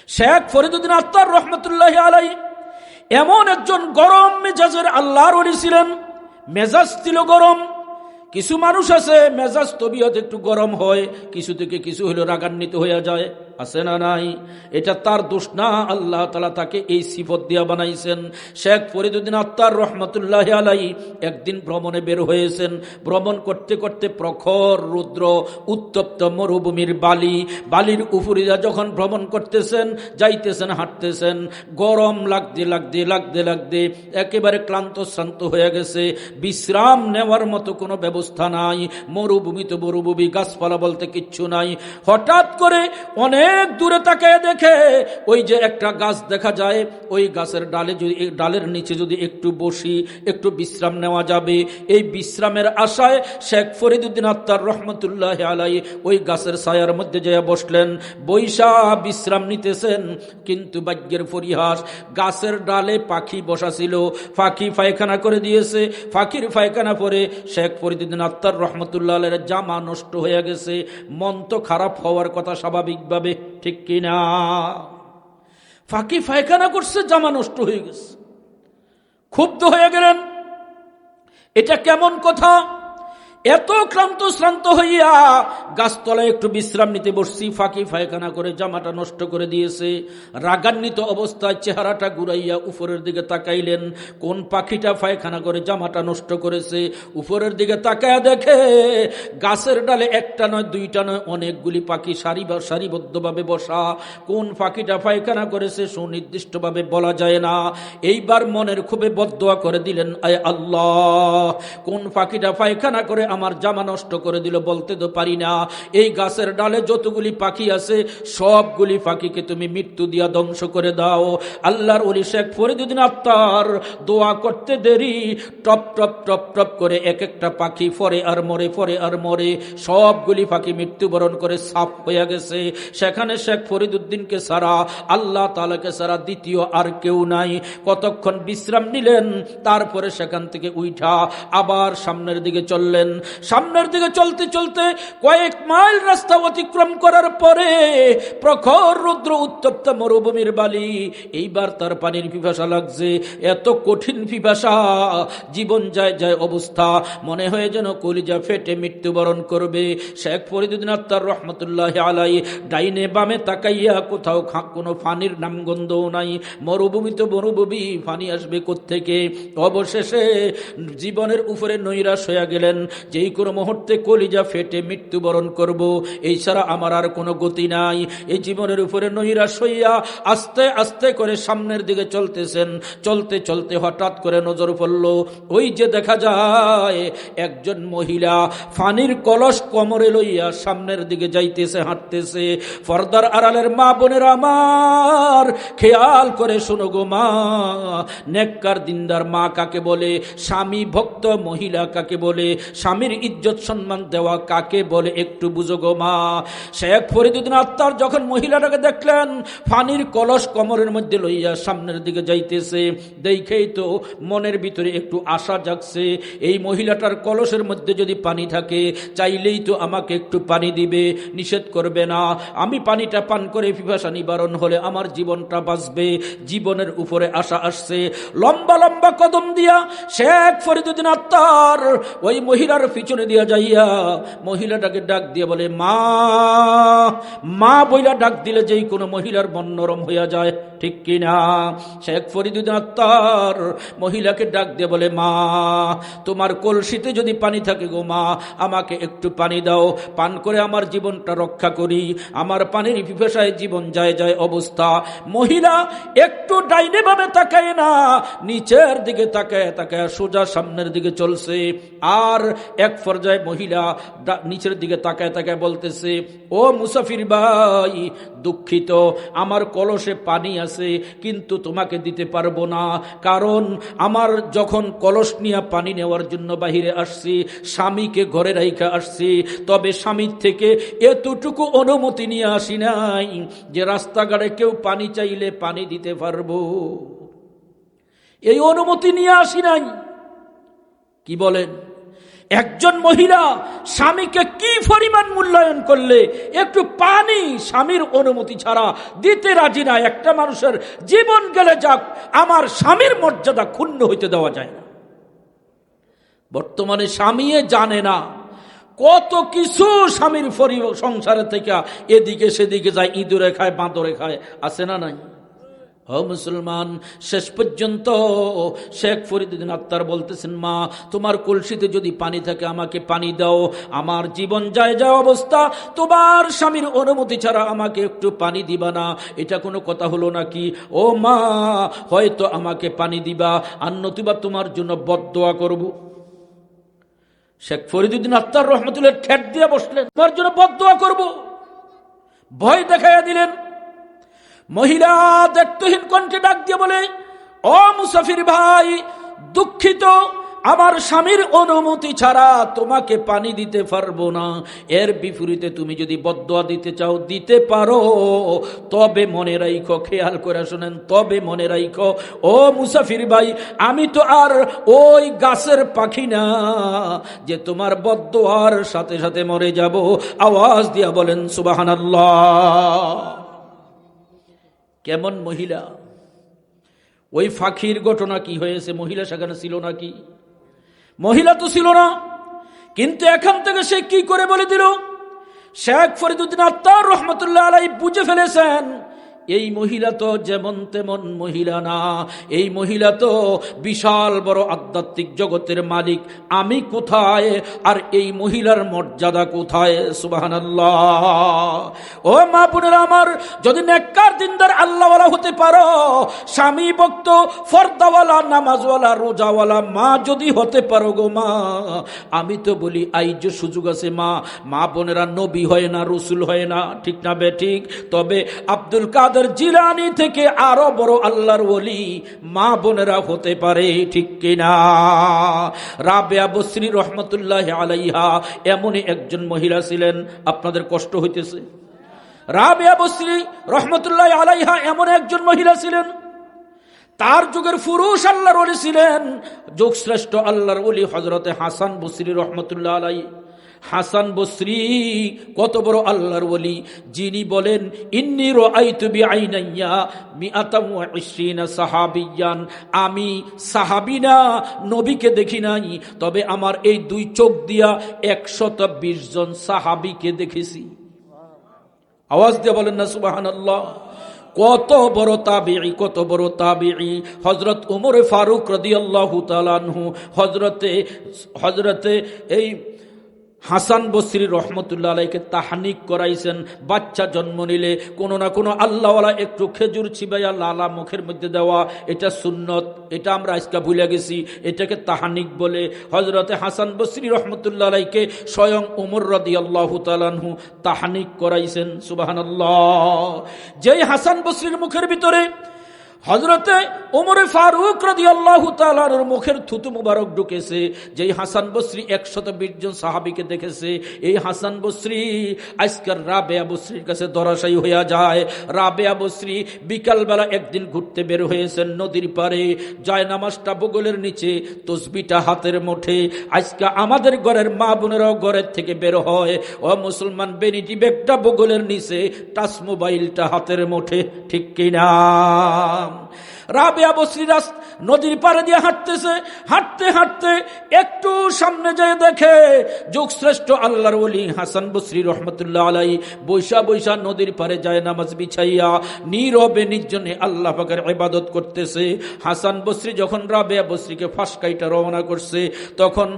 শেখ ফরিদুদ্দীন আত্তার রহমতুল্লাহি আলাইহি এমন একজন গরম মেজাজের আল্লাহর ওলি ছিলেন। মেজাজ ছিল গরম। কিছু মানুষ আছে মেজাজ তবিয়ত একটু গরম হয়, কিছু থেকে কিছু হলো রাগান্বিত হয়ে যায়, আছে না নাই? এটা তার দোষ না, আল্লাহ তাআলা তাকে এই সিফত দিয়া বানাইছেন। শেখ ফরিদুদ্দীন আত্তার রহমতুল্লাহি আলাইহি একদিন ভ্রমণে বের হয়েছেন। ভ্রমণ করতে করতে প্রখর রৌদ্র, উত্তপ্ত মরুভূমির বালির উপরে যখন ভ্রমণ করতেছেন, যাইতেছেন, হাঁটতেছেন, গরম লাগতে একেবারে ক্লান্ত শ্রান্ত হয়ে গেছে। বিশ্রাম নেওয়ার মতো কোনো ব্যবস্থা নাই। মরুভূমি তো মরুভূমি, গাছপালা বলতে কিচ্ছু নাই। হঠাৎ করে অনেক দূরে তাকিয়ে দেখে ওই যে একটা গাছ দেখা যায়, ওই গাছের ডালের নিচে যদি একটু বসি, একটু বিশ্রাম নেওয়া যাবে। এই বিশ্রামের আশায় শেখ ফরিদুদ্দীন আত্তার রহমতুল্লাহি আলাইহি ওই গাছের ছায়ার মধ্যে যেয়ে বসলেন। বৈশা বিশ্রাম নিতেছেন, কিন্তু ভাগ্যের পরিহাস, গাছের ডালে পাখি বসা ছিল, পাখি পায়খানা করে দিয়েছে। পাখির পায়খানা পরে শেখ ফরিদুদ্দীন আত্তার রহমতুল্লাহ আলাইহির জামা নষ্ট হয়ে গেছে। মন তো খারাপ হওয়ার কথা স্বাভাবিকভাবে, ঠিক কিনা? পাখি পায়খানা করছে, জামা নষ্ট হয়ে গেছে। ক্ষুব্ধ হয়ে গেলেন, এটা কেমন কথা? এত ক্লান্ত শ্রান্ত হইয়া গাছতলায় একটু বিশ্রাম নিতে বসছি, ফাঁকি পায়খানা করে জামাটা নষ্ট করে দিয়েছে। রাগান্বিত অবস্থায় চেহারাটা ঘুরাইয়া উপরের দিকে তাকাইলেন। কোন পাখিটা পায়খানা করে জামাটা নষ্ট করেছে? উপরের দিকে তাকায়া দেখে গাছের ডালে একটা নয়, দুইটা নয়, অনেকগুলি পাখি সারিবদ্ধভাবে বসা। কোন পাখিটা পায়খানা করেছে সুনির্দিষ্টভাবে বলা যায় না। এইবার মনের খুবই বদদোয়া করে দিলেন, আয় আল্লাহ, কোন পাখিটা পায়খানা করে আমার জামা নষ্ট করে দিল বলতে তো পারি না। এই গাছের ডালে যতগুলি পাখি আছে সবগুলি পাখিকে তুমি মৃত্যু দিয়া ধ্বংস করে দাও। আল্লাহর ওলি শেখ ফরিদুদ্দীন আত্তার দোয়া করতে দেরি, টপ টপ টপ টপ করে এক একটা পাখি ফরে আর মরে, সবগুলি পাখি মৃত্যুবরণ করে সাফ হয়ে গেছে। সেখানে শেখ ফরিদুদ্দীনকে ছাড়া, আল্লাহ তাআলাকে ছাড়া দ্বিতীয় আর কেউ নাই। কতক্ষণ বিশ্রাম নিলেন, তারপরে সেখান থেকে উঠা আবার সামনের দিকে চললেন। সামনের দিকে চলতে চলতে কয়েক মাইল রাস্তা অতিক্রম করার পরে প্রখর রৌদ্র, উত্তপ্ত মরুভূমির বালি। এইবার তার পানির পিপাসা লাগছে, এত কঠিন পিপাসা, জীবন যায় অবস্থা, মনে হয় যেন কলিজা ফেটে মৃত্যুবরণ করবে। শেখ ফরিদুদ্দীন আত্তার রহমতুল্লাহি আলাইহি ডাইনে বামে তাকাইয়া কোথাও কোনো পানির নামগন্ধও নাই। মরুভূমি তো মরুভূমি, পানি আসবে কোত্থেকে? অবশেষে জীবনের উপরে নৈরাশ হয়ে গেলেন, যেই কোনো মুহূর্তে কলিজা ফেটে মৃত্যুবরণ করব, এই ছাড়া আমার আর কোনো গতি নাই। এই জীবনের উপরে নৈরাশ হইয়া আস্তে আস্তে করে সামনের দিকে চলতেছেন। চলতে চলতে হঠাৎ করে নজর পড়ল, ওই যে দেখা যায় একজন মহিলা পানির কলস কোমরে লইয়া সামনের দিকে যাইতেছে, হাঁটতেছে। পর্দার আড়ালের মা বোনেরা আমার, খেয়াল করে শোনো গো মা, নেককার দিনদার মা কাকে বলে? স্বামী ভক্ত মহিলা কাকে বলে? স্বামীর ইজ্জত সম্মান দেওয়া কাকে বলে? একটু বুঝো গো মা। শেখ ফরিদুদ্দীন আত্তার যখন মহিলাটাকে দেখলেন পানির কলস কোমরের মধ্যে লইয়া সামনের দিকে যাইতেছে, দেখেই তো মনের ভিতরে একটু আশা জাগছে, এই মহিলাটার কলসের মধ্যে যদি পানি থাকে, চাইলেই তো আমাকে একটু পানি দিবে, নিষেধ করবে না। আমি পানিটা পান করে পিপাসা নিবারণ হলে আমার জীবনটা বাঁচবে। জীবনের উপরে আশা আসছে। লম্বা লম্বা কদম দিয়া শেখ ফরিদুদ্দীন আত্তার ওই মহিলার পিছনে দিয়া যাইয়া মহিলাটাকে ডাক দিয়ে বলে, মা মা বইলা ডাক দিলে যেই কোনো মহিলার মন নরম হইয়া যায়, ঠিক কিনা? শেখ ফরিদুদ্দীন আত্তার মহিলাকে ডাক দিয়ে বলে, মা তোমার কলসিতে যদি পানি থাকে গো মা, আমাকে একটু পানি দাও, পান করে আমার জীবনটা রক্ষা করি, আমার পানির পিপাসায় জীবন যায় অবস্থা। মহিলা একটু ডাইনে বামে তাকায় না, নিচের দিকে তাকায় সোজা সামনের দিকে চলছে। আর এক পর্যায়ে মহিলা নিচের দিকে তাকায় বলতেছে, ও মুসাফির ভাই, দুঃখিত, আমার কলসে পানি আছে কিন্তু তোমাকে দিতে পারবো না, কারণ আমার যখন কলস নিয়ে পানি নেওয়ার জন্য বাহিরে আসছি, স্বামীকে ঘরে রাইখা আসছি, তবে স্বামীর থেকে এতটুকু অনুমতি নিয়ে আসি নাই যে রাস্তাঘাটে কেউ পানি চাইলে পানি দিতে পারবো, এই অনুমতি নিয়ে আসি নাই। কি বলেন? একজন মহিলা স্বামীকে কি পরিমাণ মূল্যায়ন করলে একটু পানি স্বামীর অনুমতি ছাড়া দিতে রাজি না। একটা মানুষের জীবন গেলে যাক, আমার স্বামীর মর্যাদা ক্ষুণ্ণ হইতে দেওয়া যায় না। বর্তমানে স্বামীয়ে জানে না কত কিছু স্বামীর সংসারে থেকে এদিকে সেদিকে যায়, ইঁদুরে খায়, বাঁদরে খায়, আছে না নাই? ও মুসলমান, শেষ পর্যন্ত শেখ ফরিদুদ্দিন আত্তার বলতেছেন, মা তোমার কলসিতে যদি পানি থাকে আমাকে পানি দাও, আমার জীবন যায় যাওয়া অবস্থা, তোমার স্বামীর অনুমতি ছাড়া আমাকে একটু পানি দিবা না, এটা কোনো কথা হলো নাকি? ও মা, হয়তো আমাকে পানি দিবা, আর নতুবা তোমার জন্য বদদোয়া করব। শেখ ফরিদুদ্দিন আত্তার রহমতুল্লাহ ঠেট দিয়ে বসলেন, তোমার জন্য বদদোয়া করব, ভয় দেখাইয়া দিলেন। মহিলা দায়িত্বহীন কণ্ঠে ডাক দিয়ে বলে, ও মুসাফির ভাই, দুঃখিত, আমার স্বামীর অনুমতি ছাড়া তোমাকে পানি দিতে পারবো না। এর বিপরীতে তুমি যদি বদদোয়া দিতে চাও দিতে পারো, তবে মনে রাখো, খেয়াল করে শোনেন, তবে মনে রাখো ও মুসাফির ভাই, আমি তো আর ওই গাছের পাখি না যে তোমার বদদোয়ার সাথে সাথে মরে যাব। আওয়াজ দিয়া বলেন সুবহানাল্লাহ। কেমন মহিলা! ওই ফাঁকির ঘটনা কি হয়েছে? মহিলা সেখানে ছিল নাকি? মহিলা তো ছিল না, কিন্তু এখান থেকে সে কি করে বলে দিল? শেখ ফরিদুদ্দিন আত্তার রহমতুল্লাহ আলাইহি বুঝে ফেলেছেন, এই মহিলা তো যেমন তেমন মহিলা না, এই মহিলা তো বিশাল বড় আধ্যাত্মিক জগতের মালিক। আমি কোথায় আর এই মহিলার মর্যাদা কোথায়? সুবহানাল্লাহ। ও মা বোনেরা আমার, যদি নেককার দিনদার আল্লাহওয়ালা হতে পারো, স্বামী ভক্ত ফরদাওয়ালা নামাজওয়ালা রোজাওয়ালা মা যদি হতে পারো গো মা, আমি তো বলি এই যে সুযোগ আছে মা, মা বোনেরা নবী হয় না, রসুল হয় না, ঠিক না বে ঠিক? তবে আব্দুল কাদের জিলানী থেকে আরো বড় আল্লাহর ওলি মা বোনেরা হতে পারে, ঠিক কিনা? রাবেয়া বসরি রহমতুল্লাহি আলাইহা এমনই একজন মহিলা ছিলেন। আপনাদের কষ্ট হইতেছে? রাবেয়া বসরি রহমতুল্লাহি আলাইহা এমন একজন মহিলা ছিলেন, তার যুগের পুরুষ আল্লাহর ওলি ছিলেন, যুগশ্রেষ্ঠ আল্লাহর ওলি হযরতে হাসান বসরি রহমতুল্লাহ আলাইহি। হাসান বসরি কত বড় আল্লাহর ওলি, যিনি বলেন, ইন্নী রাআইতু বিআইনাইয়া 120 সাহাবিয়ান, আমি সাহাবী না, নবীকে দেখি নাই, তবে আমার এই দুই চোখ দিয়া 120 জন সাহাবীকে দেখেছি। আওয়াজ দিয়ে বলেন না সুবহানাল্লাহ। কত বড় তাবিঈ, কত বড় তাবিঈ! হযরত উমর ফারুক রাদিয়াল্লাহু তাআলা আনহু হযরতে এই হাসান বসরি রহমতুল্লাহ আলাইকে তাহনিক করাইছেন। বাচ্চা জন্ম নিলে কোনো না কোনো আল্লাহওয়ালা একটু খেজুর ছিবাইয়া লালা মুখের মধ্যে দেওয়া, এটা সুন্নত, এটা আমরা আজকে ভুলে গেছি, এটাকে তাহনিক বলে। হযরতে হাসান বসরি রহমতুল্লাহ আলাইকে স্বয়ং ওমর রাদিয়াল্লাহু তাআলা আনহু তাহনিক করাইছেন। সুবহানাল্লাহ। যেই হাসান বসরির মুখের ভিতরে হযরতে ওমর ফারুক রাদিয়াল্লাহু তাআলার মুখের থুতু মুবারক ঢুকেছে, যেই হাসান বসরি 120 জন সাহাবীকে দেখেছে, এই হাসান বসরি আজকের রাবেয়া বসরির কাছে ধরাশায়ী হইয়া যায়। রাবেয়া বসরি বিকালবেলা একদিন ঘুরতে বের হয়েছেন নদীর পারে, জায়নামাজটা বগলের নিচে, তসবিটা হাতের মুঠে। আজকে আমাদের ঘরের মা বোনেরাও ঘরের থেকে বের হয়, ও মুসলমান, বেনিটি ব্যাগটা বগলের নিচে, টাচ মোবাইলটা হাতের মুঠে, ঠিক কিনা? রাবেয়া বসরি নদীর পাড়ে দিয়ে হাঁটতেছে, হাঁটতে হাঁটতে একটু সামনে যেয়ে দেখে যুগশ্রেষ্ঠ আল্লাহর ওলি হাসান বসরি রহমতুল্লাহ আলাইহি বৈশা বৈশা নদীর পাড়ে যায় নামাজ বিছাইয়া নীরবে নির্জনে আল্লাহ পাকের ইবাদত করতেছে। হাসান বসরি যখন রাবেয়া বসরিকে ফাঁসকাইটা রওনা করছে, তখন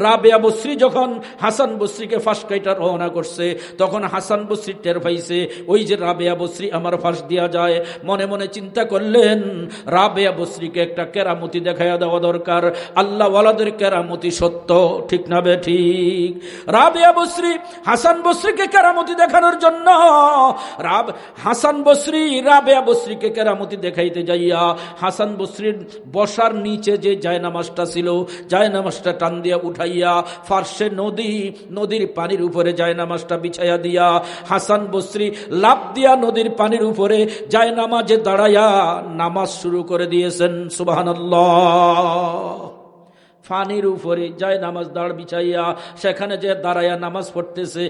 রাবেয়া বসরি যখন হাসান বসরিকে ফাঁসকাইটা রওনা করছে, তখন হাসান বসরি টের পাইছে ওই যে রাবেয়া বসরি আমার ফাঁস দিয়া যায়। মনে মনে চিন্তা করলেন, রাবেয়া বসরিকে একটা কেরামতি দেখাইয়া দেওয়া দরকার। আল্লাহ ওয়ালাদের কেরামতি সত্য, ঠিক না বে ঠিক? রাবেয়া বসরি হাসান বসরিকে কেরামতি দেখানোর জন্য হাসান বসরি রাবেয়া বসরিকে কেরামতি দেখাইতে যাইয়া হাসান বসরির বসার নিচে যে জায়নামাজটা ছিল, জায়নামাজটা টান দিয়া উঠাইয়া ফার্সে নদীর পানির উপরে জায়নামাজটা বিছাইয়া দিয়া হাসান বসরি লাফ দিয়া নদীর পানির উপরে জায়নামাজে দাঁড়াইয়া নামাজ শুরু করে দিয়েছেন। সুবহানাল্লাহ। ফানির উপরে যায় নামাজ দাঁড় বিছাইয়া সেখানে যে দাঁড়াইয়া নামাজ পড়তেছে।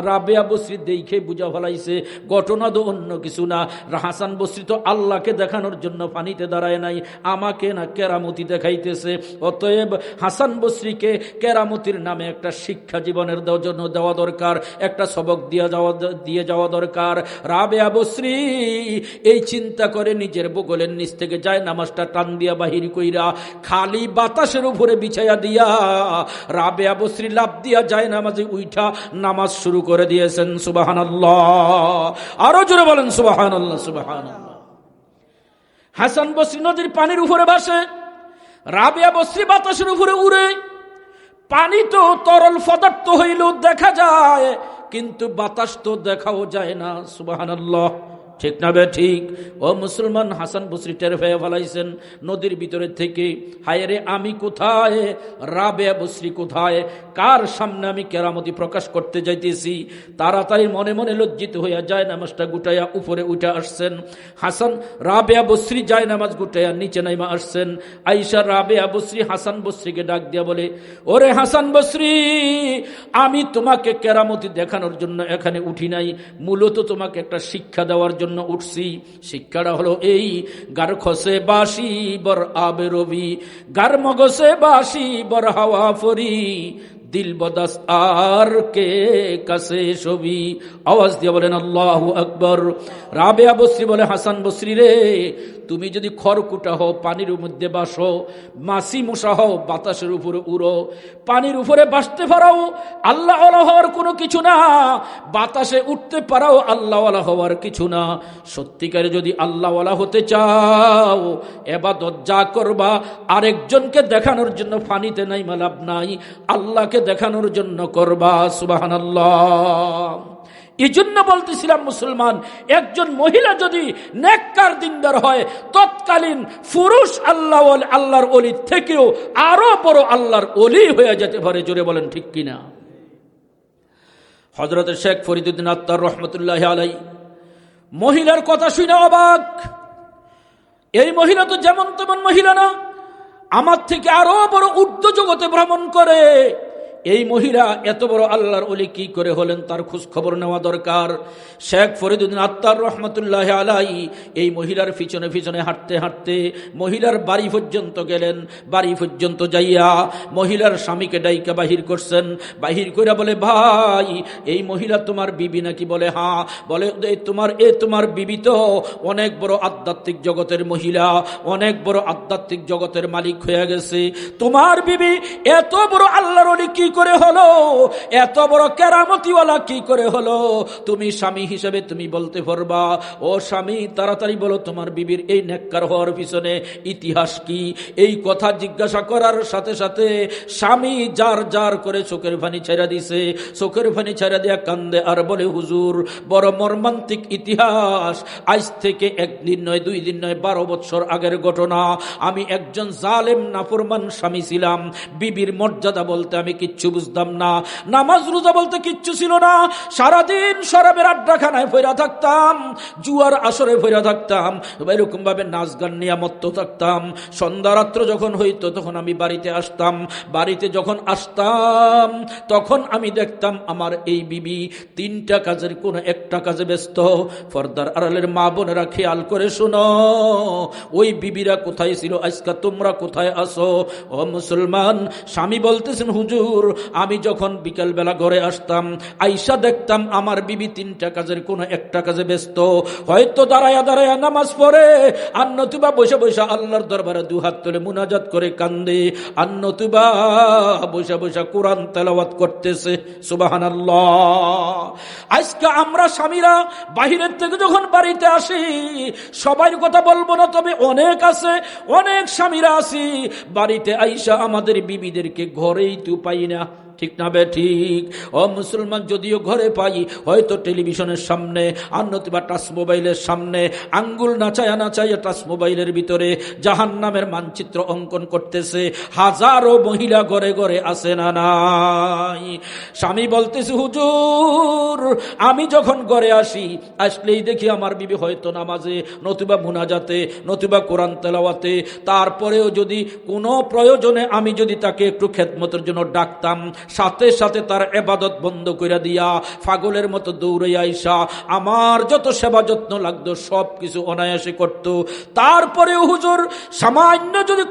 রাবেয়া বসরি দেখে বুঝা ফেলাইছে ঘটনা তো অন্য কিছু না, হাসান বসরি তো আল্লাহকে দেখানোর জন্য পানিতে দাঁড়ায় নাই, আমাকে না কেরামতি দেখাইতেছে। অতএব হাসান বসরিকে কেরামতির নামে একটা শিক্ষা জীবনের জন্য দেওয়া দরকার, একটা সবক দিয়ে যাওয়া দরকার। রাবেয়া বসরি এই চিন্তা করে নিজের বগলের নিচ থেকে যায় নামাজটা টান দিয়া বাহির কইরা খালি বাতাসের উপরে বিছাইয়া দিয়া রাবেয়া বসরি লাফ দিয়া যায় নামাজে উঠা নামাজ শুরু করে দিয়েছেন। সুবহানাল্লাহ, আরো জোরে বলেন সুবহানাল্লাহ, সুবহানাল্লাহ। হাসান বসরি নদীর পানির উপরে ভাসে, রাবেয়া বসরি বাতাসের উপরে উড়ে। পানি তো তরল পদার্থ হইল দেখা যায়, কিন্তু বাতাস তো দেখাও যায় না। সুবহানাল্লাহ, ঠিক না বে ঠিক? ও মুসলমান, হাসান বসরি টের পেয়ে ফেলাইছেন নদীর ভিতরে থেকে, হায় রে আমি কোথায়, রাবেয়া বসরি কোথায়, কার সামনে আমি কেরামতি প্রকাশ করতে যাইতেছি। তাড়াতাড়ি মনে মনে লজ্জিত হইয়া যায় নামাজটা গুটাইয়া উপরে উঠে আসছেন। হাসান রাবেয়া বসরি যায় নামাজ গুটাইয়া নিচে নাইমা আসছেন। আইসা রাবেয়া বসরি হাসান বসরিকে ডাক দিয়া বলে, ওরে হাসান বসরি, আমি তোমাকে কেরামতি দেখানোর জন্য এখানে উঠি নাই, মূলত তোমাকে একটা শিক্ষা দেওয়ার জন্য উঠছি। শিক্ষাটা হলো এই, গার খসে বাসি বর আবে রবি, গার মগসে বাসি বর হাওয়া ফরি, দিল বদাস আর কে কাছে ছবি। আওয়াজ দিয়ে বলেন আল্লাহু আকবার। রাবেয়া বসরি বলে, হাসান বসরি রে, তুমি যদি খড়কুটা হও পানির মধ্যে বাসো, মাছি মশা হও বাতাসের উপরে উড়ো, পানির উপরে বাসতে পারাও আল্লাহ ওয়ালা হওয়ার কোনো কিছু না, বাতাসে উঠতে পারাও আল্লাহ ওয়ালা হওয়ার কিছু না। সত্যিকারে যদি আল্লাহ ওয়ালা হতে চাও, ইবাদত যা করবা আরেকজনকে দেখানোর জন্য পানিতে নাই লাভ নাই, আল্লাহকে দেখানোর জন্য করবা। সুবহানাল্লাহ। এই জন্য বলতেছিলাম মুসলমান, একজন মহিলা যদি নেককার দিনদার হয়, তৎকালীন পুরুষ আল্লাহর ওলি থেকেও আরো বড় আল্লাহর ওলি হয়ে যেতে পারে। জোরে বলেন ঠিক কিনা? হযরত শেখ ফরিদুদ্দীন আত্তার রহমতুল্লাহ আলাই মহিলার কথা শুনে অবাক। এই মহিলা তো যেমন তেমন মহিলা না, আমার থেকে আরো বড় ঊর্ধ্ব জগতে ভ্রমণ করে। এই মহিলা এত বড় আল্লাহর ওলি কি করে হলেন, তার খোঁজ খবর নেওয়া দরকার। শেখ ফরিদুদ্দীন আত্তার রহমতুল্লাহ আলাই এই মহিলার পিছনে পিছনে হাঁটতে হাঁটতে মহিলার বাড়ি পর্যন্ত গেলেন। বাড়ি পর্যন্ত যাইয়া মহিলার স্বামীকে ডাইকা বাহির করছেন। বাহির কইরা বলে, ভাই এই মহিলা তোমার বিবি নাকি? বলে হ্যাঁ। বলে, তোমার বিবি তো অনেক বড় আধ্যাত্মিক জগতের মহিলা, অনেক বড় আধ্যাত্মিক জগতের মালিক হয়ে গেছে। তোমার বিবি এত বড় আল্লাহর ওলি কি করে হলো, এত বড় কেরামতিওয়ালা কি করে হলো? তুমি স্বামী হিসেবে তুমি বলতে পারবা? ও স্বামী, তাড়াতাড়ি বলো তোমার বিবির এই নেককার হওয়ার পিছনে ইতিহাস কি? এই কথা জিজ্ঞাসা করার সাথে সাথে স্বামী জার জার করে চোখের পানি ছেড়ে দিছে। চোখের পানি ছেড়ে দিয়া কান্দে আর বলে, হুজুর বড় মর্মান্তিক ইতিহাস। আজ থেকে একদিন নয়, 2 দিন নয়, 12 বছর আগের ঘটনা। আমি একজন জালেম নাফরমান স্বামী ছিলাম। বিবির মর্যাদা বলতে আমি কিচ্ছু বুঝতাম না, নামাজ রোজা বলতে কিচ্ছু ছিল না। সারাদিন শরাবের আড্ডাখানায় ফেরা থাকতাম, জুয়ার আসরে ফেরা থাকতাম, এরকম ভাবে নাচ গান নিয়ে মত্ত থাকতাম। সন্ধ্যা রাত্র যখন হইতো তখন আমি বাড়িতে আসতাম। বাড়িতে যখন আসতাম তখন আমি দেখতাম আমার এই বিবি 3টা কাজের কোন একটা কাজে ব্যস্ত। পর্দার আড়ালের মা বোনেরা খেয়াল করে শোনো, ওই বিবিরা কোথায় ছিল, আজকে তোমরা কোথায় আসো? ও মুসলমান, স্বামী বলতেছেন, হুজুর আমি যখন বিকেল বেলা ঘরে আসতাম, আইসা দেখতাম আমার বিবি 3টা কাজের কোন একটা কাজে ব্যস্ত। হয়তো দাঁড়ায়া দাঁড়ায়া নামাজ পড়ে, আর নতুবা বসে বসে আল্লাহর দরবারে 2 হাত তুলে মুনাজাত করে কান্দে, আর নতুবা বসে বসে কোরআন তেলাওয়াত করতেছে। সুবহানাল্লাহ। আজকে আমরা স্বামীরা বাহিরের থেকে যখন বাড়িতে আসি, সবার কথা বলবো না, তবে অনেক আছে, অনেক স্বামীরা আছি বাড়িতে আইসা আমাদের বিবিদেরকে ঘরেই তো পাই না। ঠিক না বে ঠিক? ও মুসলমান, যদিও ঘরে পাই হয়তো টেলিভিশনের সামনে আর নতুবা টাচ মোবাইলের সামনে আঙ্গুল নাচায়া নাচাইয়া টাচ মোবাইলের ভিতরে জাহান্নামের মানচিত্র অঙ্কন করতেছে। হাজারো মহিলা ঘরে ঘরে আছে না নাই? স্বামী বলতেছে, হুজুর আমি যখন ঘরে আসলেই দেখি আমার বিবি হয়তো নামাজে, নতুবা মুনাজাতে, নতুবা কোরআন তেলাওয়াতে। তারপরেও যদি কোনো প্রয়োজনে আমি যদি তাকে একটু খেদমতের জন্য ডাকতাম, সাথে সাথে তার ইবাদত বন্ধ করে দিয়া পাগলের মতো দৌড়ে আইসা আমার যত সেবা যত্ন লাগতো সব কিছু অনায়াসে করত। তারপরেও হুজুর সামান্য যদি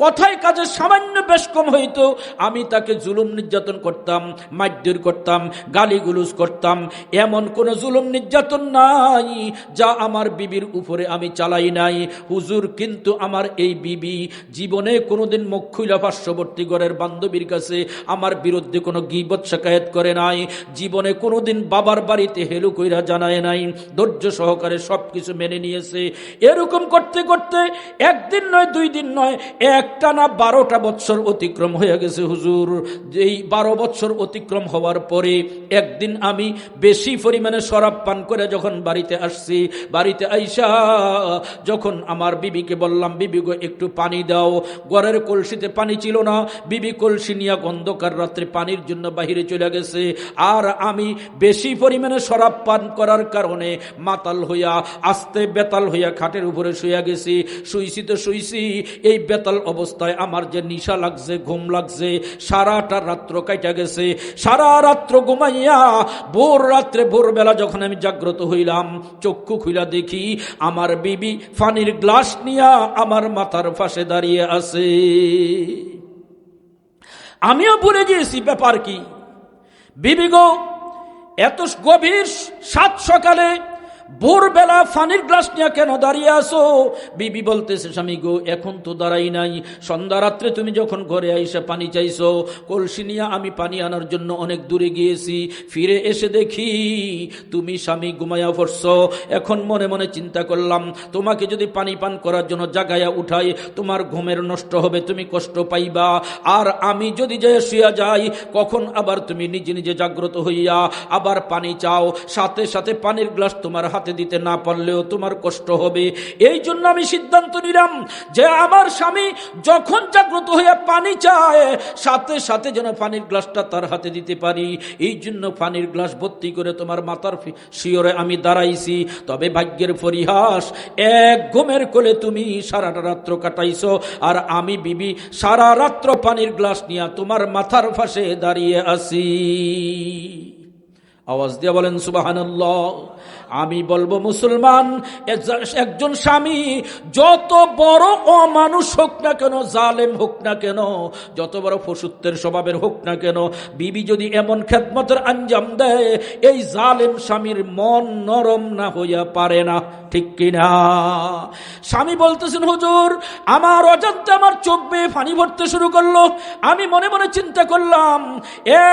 কথায় কাজে সামান্য বেশ কম হইতো, আমি তাকে জুলুম নির্যাতন করতাম, মারধর করতাম, গালিগুলুজ করতাম। এমন কোন জুলুম নির্যাতন নাই যা আমার বিবির উপরে আমি চালাই নাই হুজুর। কিন্তু আমার এই বিবি জীবনে কোনোদিন মুখ খুইলা পার্শ্ববর্তী ঘরের বান্ধবীর কাছে আমার বিরুদ্ধে কোনো গীবত শিকায়েত করে নাই। জীবনে কোনোদিন বাবার বাড়িতে হেলু কইরা জানায় নাই। ধৈর্য সহকারে সবকিছু মেনে নিয়েছে। এরকম করতে করতে একদিন নয়, 2 দিন নয়, একটানা 12টা বছর অতিক্রম হয়ে গেছে হুজুর। এই 12 বছর অতিক্রম হওয়ার পরে একদিন আমি বেশি পরিমাণে শরাব পান করে যখন বাড়িতে আসছি, বাড়িতে আইসা যখন আমার বিবিকে বললাম, বিবি গো একটু পানি দাও। ঘরের কলসিতে পানি ছিল না, বিবি কলসি নিয়ে অন্ধকার রাত্রে পানির জন্য বাহিরে চলে গেছে। আর আমি বেশি পরিমাণে শরাব পান করার কারণে মাতাল হইয়া, আস্তে বেতাল হইয়া খাটের উপরে শুয়ে গেছি। শুইছি এই বেতাল অবস্থায় আমার যে নিশা লাগছে, ঘুম লাগছে, সারাটা রাত্র কাইটা গেছে। সারা রাত্র ঘুমাইয়া ভোরবেলা যখন আমি জাগ্রত হইলাম, চক্ষু খুইলা দেখি আমার বিবি পানির গ্লাস নিয়া আমার মাথার পাশে দাঁড়িয়ে আছে। আমিও ভুলে গিয়েছি ব্যাপার কি। বিবি গো, এত গভীর 7 সকালে ভোরবেলা পানির গ্লাস নিয়ে কেন দাঁড়িয়ে আসো? বিবি বলতেছে, স্বামী গো এখন তো দাঁড়াই নাই, সন্ধ্যা রাত্রে তুমি যখন ঘরে আইসা পানি চাইছো, কলসি নিয়ে আমি পানি আনার জন্য অনেক দূরে গিয়েছি, ফিরে এসে দেখি তুমি স্বামী ঘুমাইয়া পড়ছো। এখন মনে মনে চিন্তা করলাম, তোমাকে যদি পানি পান করার জন্য জাগাইয়া উঠাই তোমার ঘুমের নষ্ট হবে, তুমি কষ্ট পাইবা। আর আমি যদি যাই শুয়া যাই, কখন আবার তুমি নিজে নিজে জাগ্রত হইয়া আবার পানি চাও, সাথে সাথে পানির গ্লাস তোমার হাতে দিতে না পারলেও তোমার কষ্ট হবে। এই জন্য আমি সিদ্ধান্ত নিলাম যে আমার স্বামী যখন জাগ্রত হইয়া পানি চায়, সাথে সাথে যেন পানির গ্লাসটা তার হাতে দিতে পারি। এই জন্য পানির গ্লাস ভর্তি করে তোমার মাথার শিওরে আমি দাঁড়াইছি। তবে ভাগ্যের পরিহাস, এক ঘুমের কোলে তুমি সারাটা রাত্র কাটাইছো, আর আমি বিবি সারা রাত্র পানির গ্লাস নিয়ে তোমার মাথার পাশে দাঁড়িয়ে আছি। আওয়াজ দিয়ে বলেন সুবহানাল্লাহ। আমি বলবো মুসলমান, একজন স্বামী যত বড় অমানুষ হোক না কেন, জালেম হোক না কেন, যত বড় পশুত্বের স্বভাবের হোক না কেন, বিবি যদি এমন খেদমতের আঞ্জাম দেয়, এই জালেম স্বামীর মন নরম না হইয়া পারে না। ঠিক কিনা? স্বামী বলতেছেন, হুজুর আমার অজান্তে আমার চোখ বেয়ে পানি ভরতে শুরু করলো। আমি মনে মনে চিন্তা করলাম,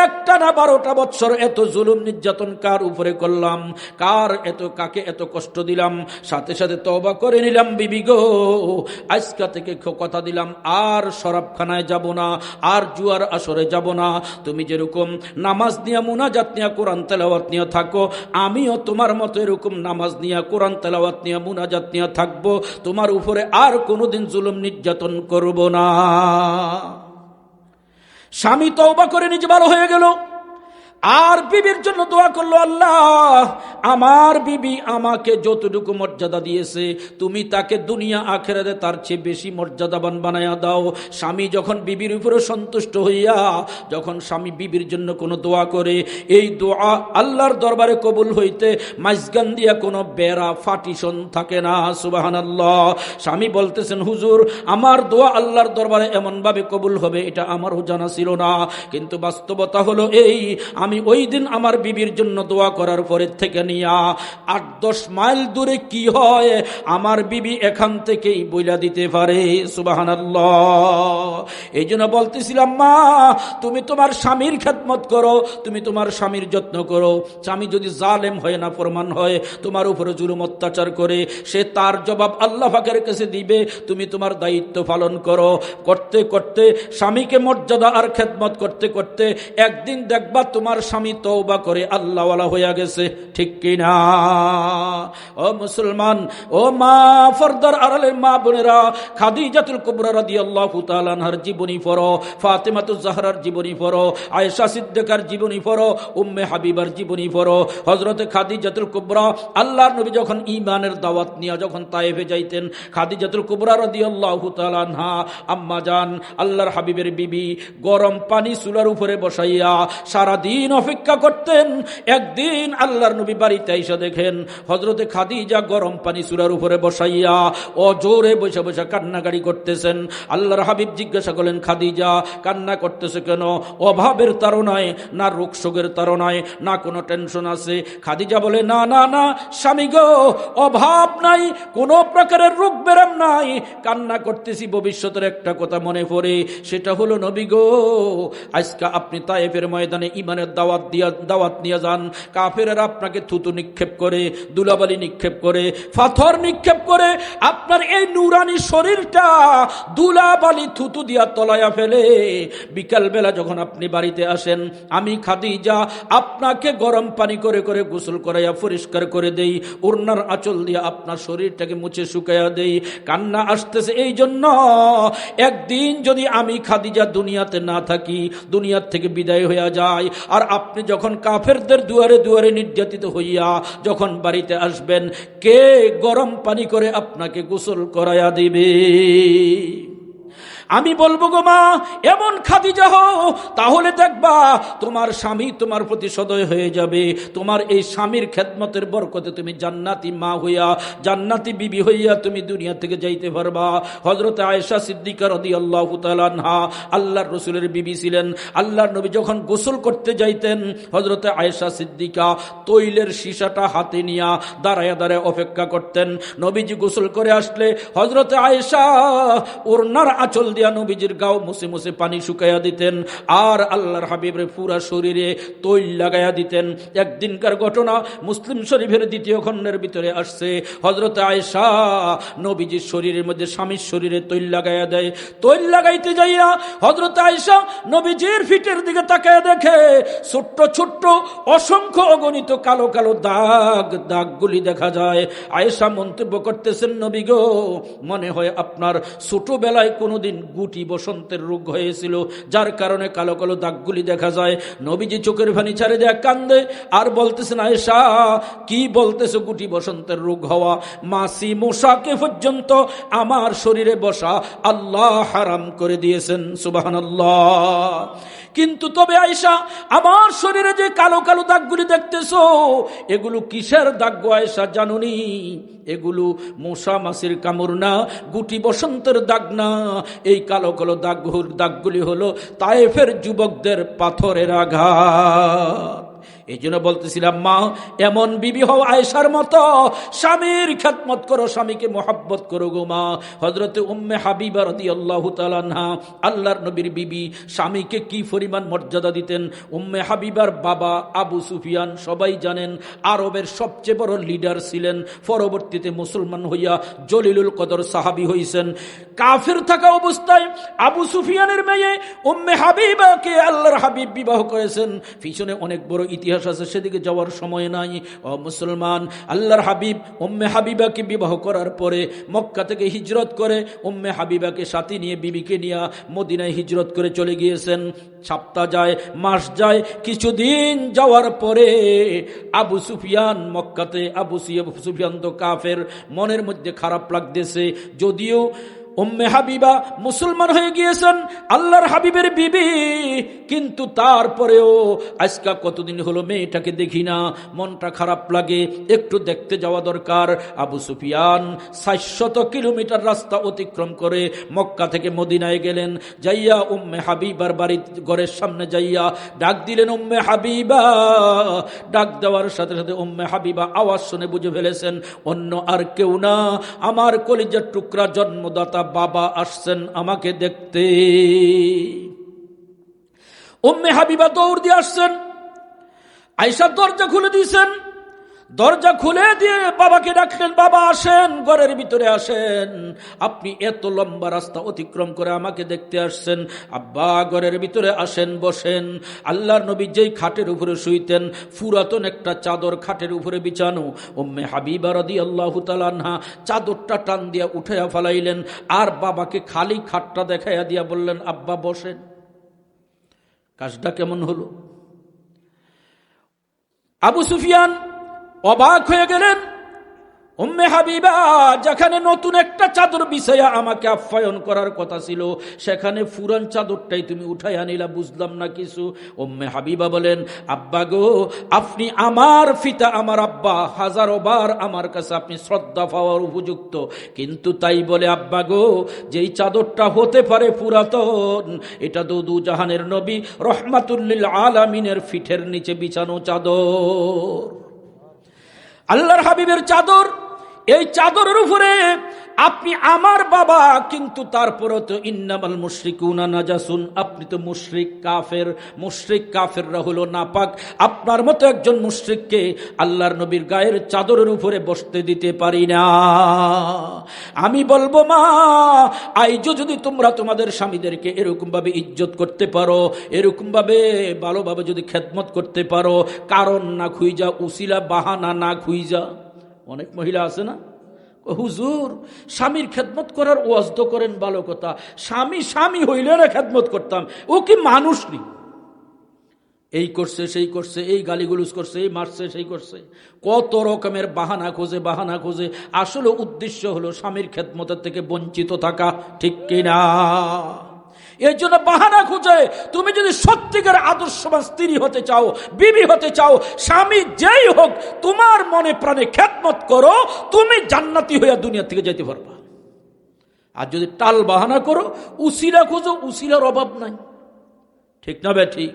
একটানা 12টা বছর এত জুলুম নির্যাতন কার উপরে করলাম, কাকে এত কষ্ট দিলাম। সাথে সাথে তওবা করে নিলাম, বিবি গো আজকে থেকে কথা দিলাম আর শরাবখানায় যাব না, আর জুয়ার আসরে যাব না। তুমি যেরকম নামাজ নিয়া, মুনাজাত নিয়া, কোরআন তেলাওয়াত নিয়া থাকো, আমিও তোমার মতো এরকম নামাজ নিয়া, কোরআন তেলাওয়াত নিয়া, মুনাজাত নিয়া থাকবো। তোমার উপরে আর কোনোদিন জুলুম নির্যাতন করব না। স্বামী তওবা করে নিজে ভালো হয়ে গেল, আর বিবির জন্য দোয়া করলো, আল্লাহ আমার বিবি আমাকে যতটুকু মর্যাদা দিয়েছে, তুমি তাকে দুনিয়া আখিরাতে তার চেয়ে বেশি মর্যাদাবান বানায়া দাও। স্বামী যখন বিবির উপরে সন্তুষ্ট হইয়া, যখন স্বামী বিবির জন্য কোনো দোয়া করে, এই দোয়া আল্লাহর দরবারে কবুল হইতে মাঝখান দিয়া কোনো বেড়া ফাটিশন থাকে না। সুবহানাল্লাহ। স্বামী বলতেছেন, হুজুর আমার দোয়া আল্লাহর দরবারে এমন ভাবে কবুল হবে এটা আমারও জানা ছিল না, কিন্তু বাস্তবতা হলো এই, আমি আমি ওই দিন আমার বিবির জন্য দোয়া করার পরের থেকে নিয়া 8-10 মাইল দূরে কি হয় আমার বিবি এখান থেকেই বইলা দিতে পারে। সুবহানাল্লাহ। এই জন্য বলতেছিলাম, মা তুমি তোমার স্বামীর খেদমত করো, তুমি তোমার স্বামীর যত্ন করো। স্বামী যদি জালেম হয়, না ফরমান হয়, তোমার উপরে জুলুম অত্যাচার করে, সে তার জবাব আল্লাহ পাকের কাছে দিবে। তুমি তোমার দায়িত্ব পালন করো। করতে করতে স্বামীকে মর্যাদা আর খেদমত করতে করতে একদিন দেখবা তোমার স্বামী তওবা করে আল্লাহওয়ালা হয়ে গেছে। ঠিক কিনা? ও মুসলমান, ও মা ফরদার আড়ালের মা বোনেরা, খাদিজাতুল কুবরা রাদিয়াল্লাহু তাআলা আনহার জীবনী পড়ো, ফাতেমাতুজ জাহরার জীবনী পড়ো, আয়েশা সিদ্দিকার জীবনী পড়ো, উম্মে হাবিবার জীবনী পড়ো। হযরতে খাদিজাতুল কুবরা, আল্লাহর নবী যখন ঈমানের দাওয়াত নিয়ে যখন তায়েফে যাইতেন, খাদিজাতুল কুবরা রাদিয়াল্লাহু তাআলা আনহা আম্মা জান আল্লাহর হাবিবের বিবি গরম পানি চুলার উপরে বসাইয়া সারা দিন অপেক্ষা করতেন। একদিন আল্লাহর নবী বাড়িতে এসে দেখেন হযরতে খাদিজা গরম পানি চুলার উপরে বসাইয়া জোরে বসে বসে কান্নাকাড়ি করতেছেন। আল্লাহর হাবিব জিজ্ঞাসা করলেন, খাদিজা কান্না করতেছে কেন? অভাবের তাড়নায়, না রোগ শোকের তাড়নায়, না কোনো টেনশন আছে? খাদিজা বলে, না না না স্বামী গো, অভাব নাই, কোনো প্রকারের রোগ বেরাম নাই, কান্না করতেছি ভবিষ্যতের একটা কথা মনে পড়ে। সেটা হলো নবী গো, আজকে আপনি তায়েফের ময়দানে ইমানের দাওয়াত নিয়ে যান, কাফেরেরা আপনাকে থুতু নিক্ষেপ করে, দুলাবালি নিক্ষেপ করে, পাথর নিক্ষেপ করে আপনার এই নুরানি শরীরটা দুলাবালি থুতু দিয়া তলায়া ফেলে। বিকাল বেলা যখন আপনি বাড়িতে আসেন, আমি খাদিজা আপনাকে গরম পানি করে করে গোসল করাইয়া পরিষ্কার করে দেই, ওড়নার আঁচল দিয়ে আপনার শরীরটাকে মুছে শুকাইয়া দেই। কান্না আসতেছে এই জন্য, একদিন যদি আমি খাদিজা দুনিয়াতে না থাকি, দুনিয়ার থেকে বিদায় হইয়া যায়, আর আপনি যখন কাফেরদের দুয়ারে দুয়ারে নির্যাতিত হইয়া যখন বাড়িতে আসবেন, কে গরম পানি করে আপনাকে গোসল করাইয়া দিবে? আমি বলবো গো মা, এমন খাদিজা হও, তাহলে দেখবা তোমার স্বামী তোমার প্রতি সদয় হয়ে যাবে। তোমার এই স্বামীর খেদমতের বরকতে তুমি জান্নাতি মা হইয়া, জান্নাতি বিবি হইয়া তুমি দুনিয়া থেকে যাইতে পারবা। হযরতে আয়েশা সিদ্দিকা রাদিয়াল্লাহু তাআলা আনহা আল্লাহর রাসূলের বিবি ছিলেন। আল্লাহর নবী যখন গোসল করতে যাইতেন, হযরতে আয়েশা সিদ্দিকা তৈলের সীসাটা হাতে নিয়া দাঁড়ায়া দাঁড়ায় অপেক্ষা করতেন। নবীজি গোসল করে আসলে হযরতে আয়েশা ওড়নার আঁচল নবীজির গাও মুছে মুছে পানি শুকাইয়া দিতেন, আর আল্লাহর হাবিবের পুরা শরীরে তৈল লাগাইয়া দিতেন। একদিনকার ঘটনা মুসলিম শরীফের 2য় খণ্ডের ভিতরে আসছে। হযরত আয়েশা নবীজির শরীরের মধ্যে স্বামীর শরীরে তৈল লাগাইয়া দেয়। তৈল লাগাইতে যাইয়া হযরত আয়েশা নবীজির ফিটের দিকে তাকায় দেখে ছোট্ট ছোট্ট অসংখ্য অগণিত কালো কালো দাগগুলি দেখা যায়। আয়েশা মন্তব্য করতেছেন, নবী গো, মনে হয় আপনার ছোটবেলায় কোনোদিন গুটি বসন্তের রোগ হয়েছিল, যার কারণে কালো কালো দাগগুলি দেখা যায়। নবীজি চোখের পানি ছাড়ে দেয়া কান্দে আর বলতেছেন, আয়েশা কি বলতেছো গুটি বসন্তের রোগ হওয়া? মাছি মশাকে পর্যন্ত আমার শরীরে বসা আল্লাহ হারাম করে দিয়েছেন। সুবহানাল্লাহ। কিন্তু তবে আয়েশা, আমার শরীরে যে কালো কালো দাগগুলি দেখতেছো, এগুলো কিসের দাগ গো আয়েশা জানুনি? এগুলো মশা মাছির কামড় না, গুটি বসন্তের দাগ না। এই কালো কালো দাগগুলি হলো তায়েফের যুবকদের পাথরের আঘাত। এই জন্য বলতেছিলাম, মা এমন বিবি হও আয়েশার মতো, স্বামীর খেদমত করো, স্বামীকে মহব্বত করো গো মা। হযরতে উম্মে হাবিবা রাদিয়াল্লাহু তাআলা আনহা আল্লাহর নবীর বিবি, স্বামীকে কি পরিমাণ মর্যাদা দিতেন। উম্মে হাবিবার বাবা আবু সুফিয়ান সবাই জানেন, আরবের সবচেয়ে বড় লিডার ছিলেন, পরবর্তীতে মুসলমান হইয়া জলিলুল কদর সাহাবী হইছেন। কাফির থাকা অবস্থায় আবু সুফিয়ানের মেয়ে উম্মে হাবিবাকে আল্লাহর হাবিব বিবাহ করেছেন। পিছনে অনেক বড় ইতিহাস আছে, সেদিকে যাওয়ার সময় নাই। ও মুসলমান, আল্লাহর হাবিব উম্মে হাবিবাকে বিবাহ করার পরে মক্কা থেকে হিজরত করে উম্মে হাবিবাকে সাথে নিয়ে, বিবিকে নিয়ে মদিনায় হিজরত করে চলে গিয়েছেন। সপ্তাহ যায়, মাস যায়, কিছুদিন যাওয়ার পরে আবু সুফিয়ান মক্কাতে, আবু সুফিয়ান তো কাফের, মনের মধ্যে খারাপ লাগতেছে। যদিও উম্মে হাবিবা মুসলমান হয়ে গিয়েছেন, আল্লাহর হাবিবের বিবি, কিন্তু তারপরেও আজকা কতদিন হলো মেয়েটাকে দেখি না, মনটা খারাপ লাগে, একটু দেখতে যাওয়া দরকার। আবু সুফিয়ান ৬০০ কিলোমিটার রাস্তা অতিক্রম করে মক্কা থেকে মদিনায় গেলেন। যাইয়া উম্মে হাবিবার বাড়ির ঘরের সামনে যাইয়া ডাক দিলেন, উম্মে হাবিবা। ডাক দেওয়ার সাথে সাথে উম্মে হাবিবা আওয়াজ শুনে বুঝে ফেলেছেন অন্য আর কেউ না, আমার কলিজার টুকরা জন্মদাতা বাবা আসছেন আমাকে দেখতে। উম্মে হাবিবা দৌড় দিয়ে আসছেন, আয়েশা দরজা খুলে দিয়েছেন। দরজা খুলে দিয়ে বাবাকে ডাকলেন, বাবা আসেন, ঘরের ভিতরে আসেন, আপনি এত লম্বা রাস্তা অতিক্রম করে আমাকে দেখতে আসছেন, আব্বা ঘরের ভিতরে আসেন, বসেন। আল্লাহর নবী যেই খাটের উপরে শুইতেন, পুরাতন একটা চাদর খাটের উপরে বিছানো। উম্মে হাবিবা রাদিয়াল্লাহু তাআলা আনহা চাদরটা টান দিয়া উঠাইয়া ফেলাইলেন, আর বাবাকে খালি খাটটা দেখাইয়া দিয়া বললেন, আব্বা বসেন। কাজটা কেমন হলো? আবু সুফিয়ান অবাক হয়ে গেলেন। উম্মে হাবিবা, যেখানে নতুন একটা চাদর বিছাইয়া আমাকে আপ্যায়ন করার কথা ছিল, সেখানে পুরান চাদরটাই তুমি উঠাই আনিলা, বুঝলাম না কিছু। উম্মে হাবিবা বলেন, আব্বা গো, আপনি আমার পিতা, আমার আব্বা, হাজারো বার আমার কাছে আপনি শ্রদ্ধা পাওয়ার উপযুক্ত, কিন্তু তাই বলে আব্বা গো, যেই চাদরটা হতে পারে পুরাতন, এটা তো দু জাহানের নবী রহমাতুল লিল আলামিনের পিঠের নিচে বিছানো চাদর, আল্লাহর হাবিবের চাদর। এই চাদরের উপরে আপনি আমার বাবা, কিন্তু তারপরে তো ইন্নামাল মুশরিকুনা নাজাসুন, আপনি তো মুশরিক কাফের। মুশরিক কাফেররা হলো নাপাক। আপনার মতো একজন মুশরিককে আল্লাহর নবীর গায়ের চাদরের উপরে বসতে দিতে পারি না। আমি বলবো, মা, আইজো যদি তোমরা তোমাদের স্বামীদেরকে এরকম ভাবে ইজ্জত করতে পারো, এরকম ভাবে ভালোভাবে যদি খেদমত করতে পারো, কারণ না খুঁজা, উসিলা বাহানা না খুঁজা। অনেক মহিলা আছে না, হুজুর স্বামীর খেদমত করার ওয়াজ তো করেন, ভালো কথা, স্বামী হইলে না খেদমত করতাম, ও কি মানুষ নেই, এই করছে সেই করছে, এই গালিগুলুজ করছে, এই মারছে সেই করছে, কত রকমের বাহানা খোঁজে। আসলে উদ্দেশ্য হলো স্বামীর খেদমতের থেকে বঞ্চিত থাকা, ঠিক কিনা? এই জন্য বাহানা খুঁজে। তুমি যদি সত্যিকার আদর্শবান স্ত্রী হতে চাও, বিবি হতে চাও, স্বামী যেই হোক, তোমার মনে প্রাণে খেদমত করো, তুমি জান্নাতি হইয়া দুনিয়া থেকে যেতে পারবা। আর যদি টাল বাহানা করো, উসিলা খোঁজো, উসিলার অভাব নাই, ঠিক না বে ঠিক?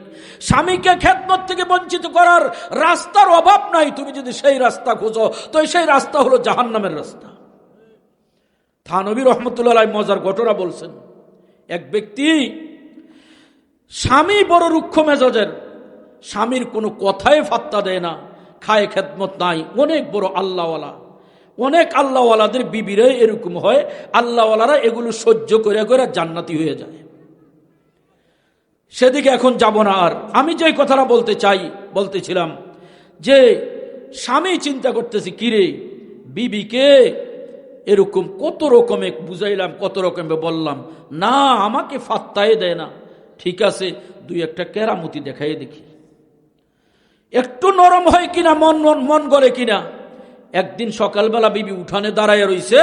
স্বামীকে খেদমত থেকে বঞ্চিত করার রাস্তার অভাব নাই। তুমি যদি সেই রাস্তা খোঁজো, তো সেই রাস্তা হলো জাহান্নামের রাস্তা। থানবী রহমতুল্লাহ মজার ঘটনা বলছেন। এক ব্যক্তি, স্বামী বড় রুক্ষ মেজাজের, স্বামীর কোনো কথায় ফাত্তা দেয় না, খায় খেদমত নাই, অনেক বড় আল্লাহওয়ালা। অনেক আল্লাহওয়ালাদের বিবিরে এরকম হয়, আল্লাহওয়ালারা এগুলো সহ্য করে করে জান্নাতি হয়ে যায়। সেদিকে এখন যাব না। আর আমি যে কথাটা বলতেছিলাম যে স্বামী চিন্তা করতেছি, কিরে বিবিকে এরকম কত রকমে বুঝাইলাম, কত রকমে বললাম, না আমাকে ফাত্তাই দেয় না। ঠিক আছে, দুই একটা কেরামতি দেখাই দেখি, একটু নরম হয় কিনা, মন গলে কিনা। একদিন সকালবেলা বিবি উঠানে দাঁড়ায় রইছে,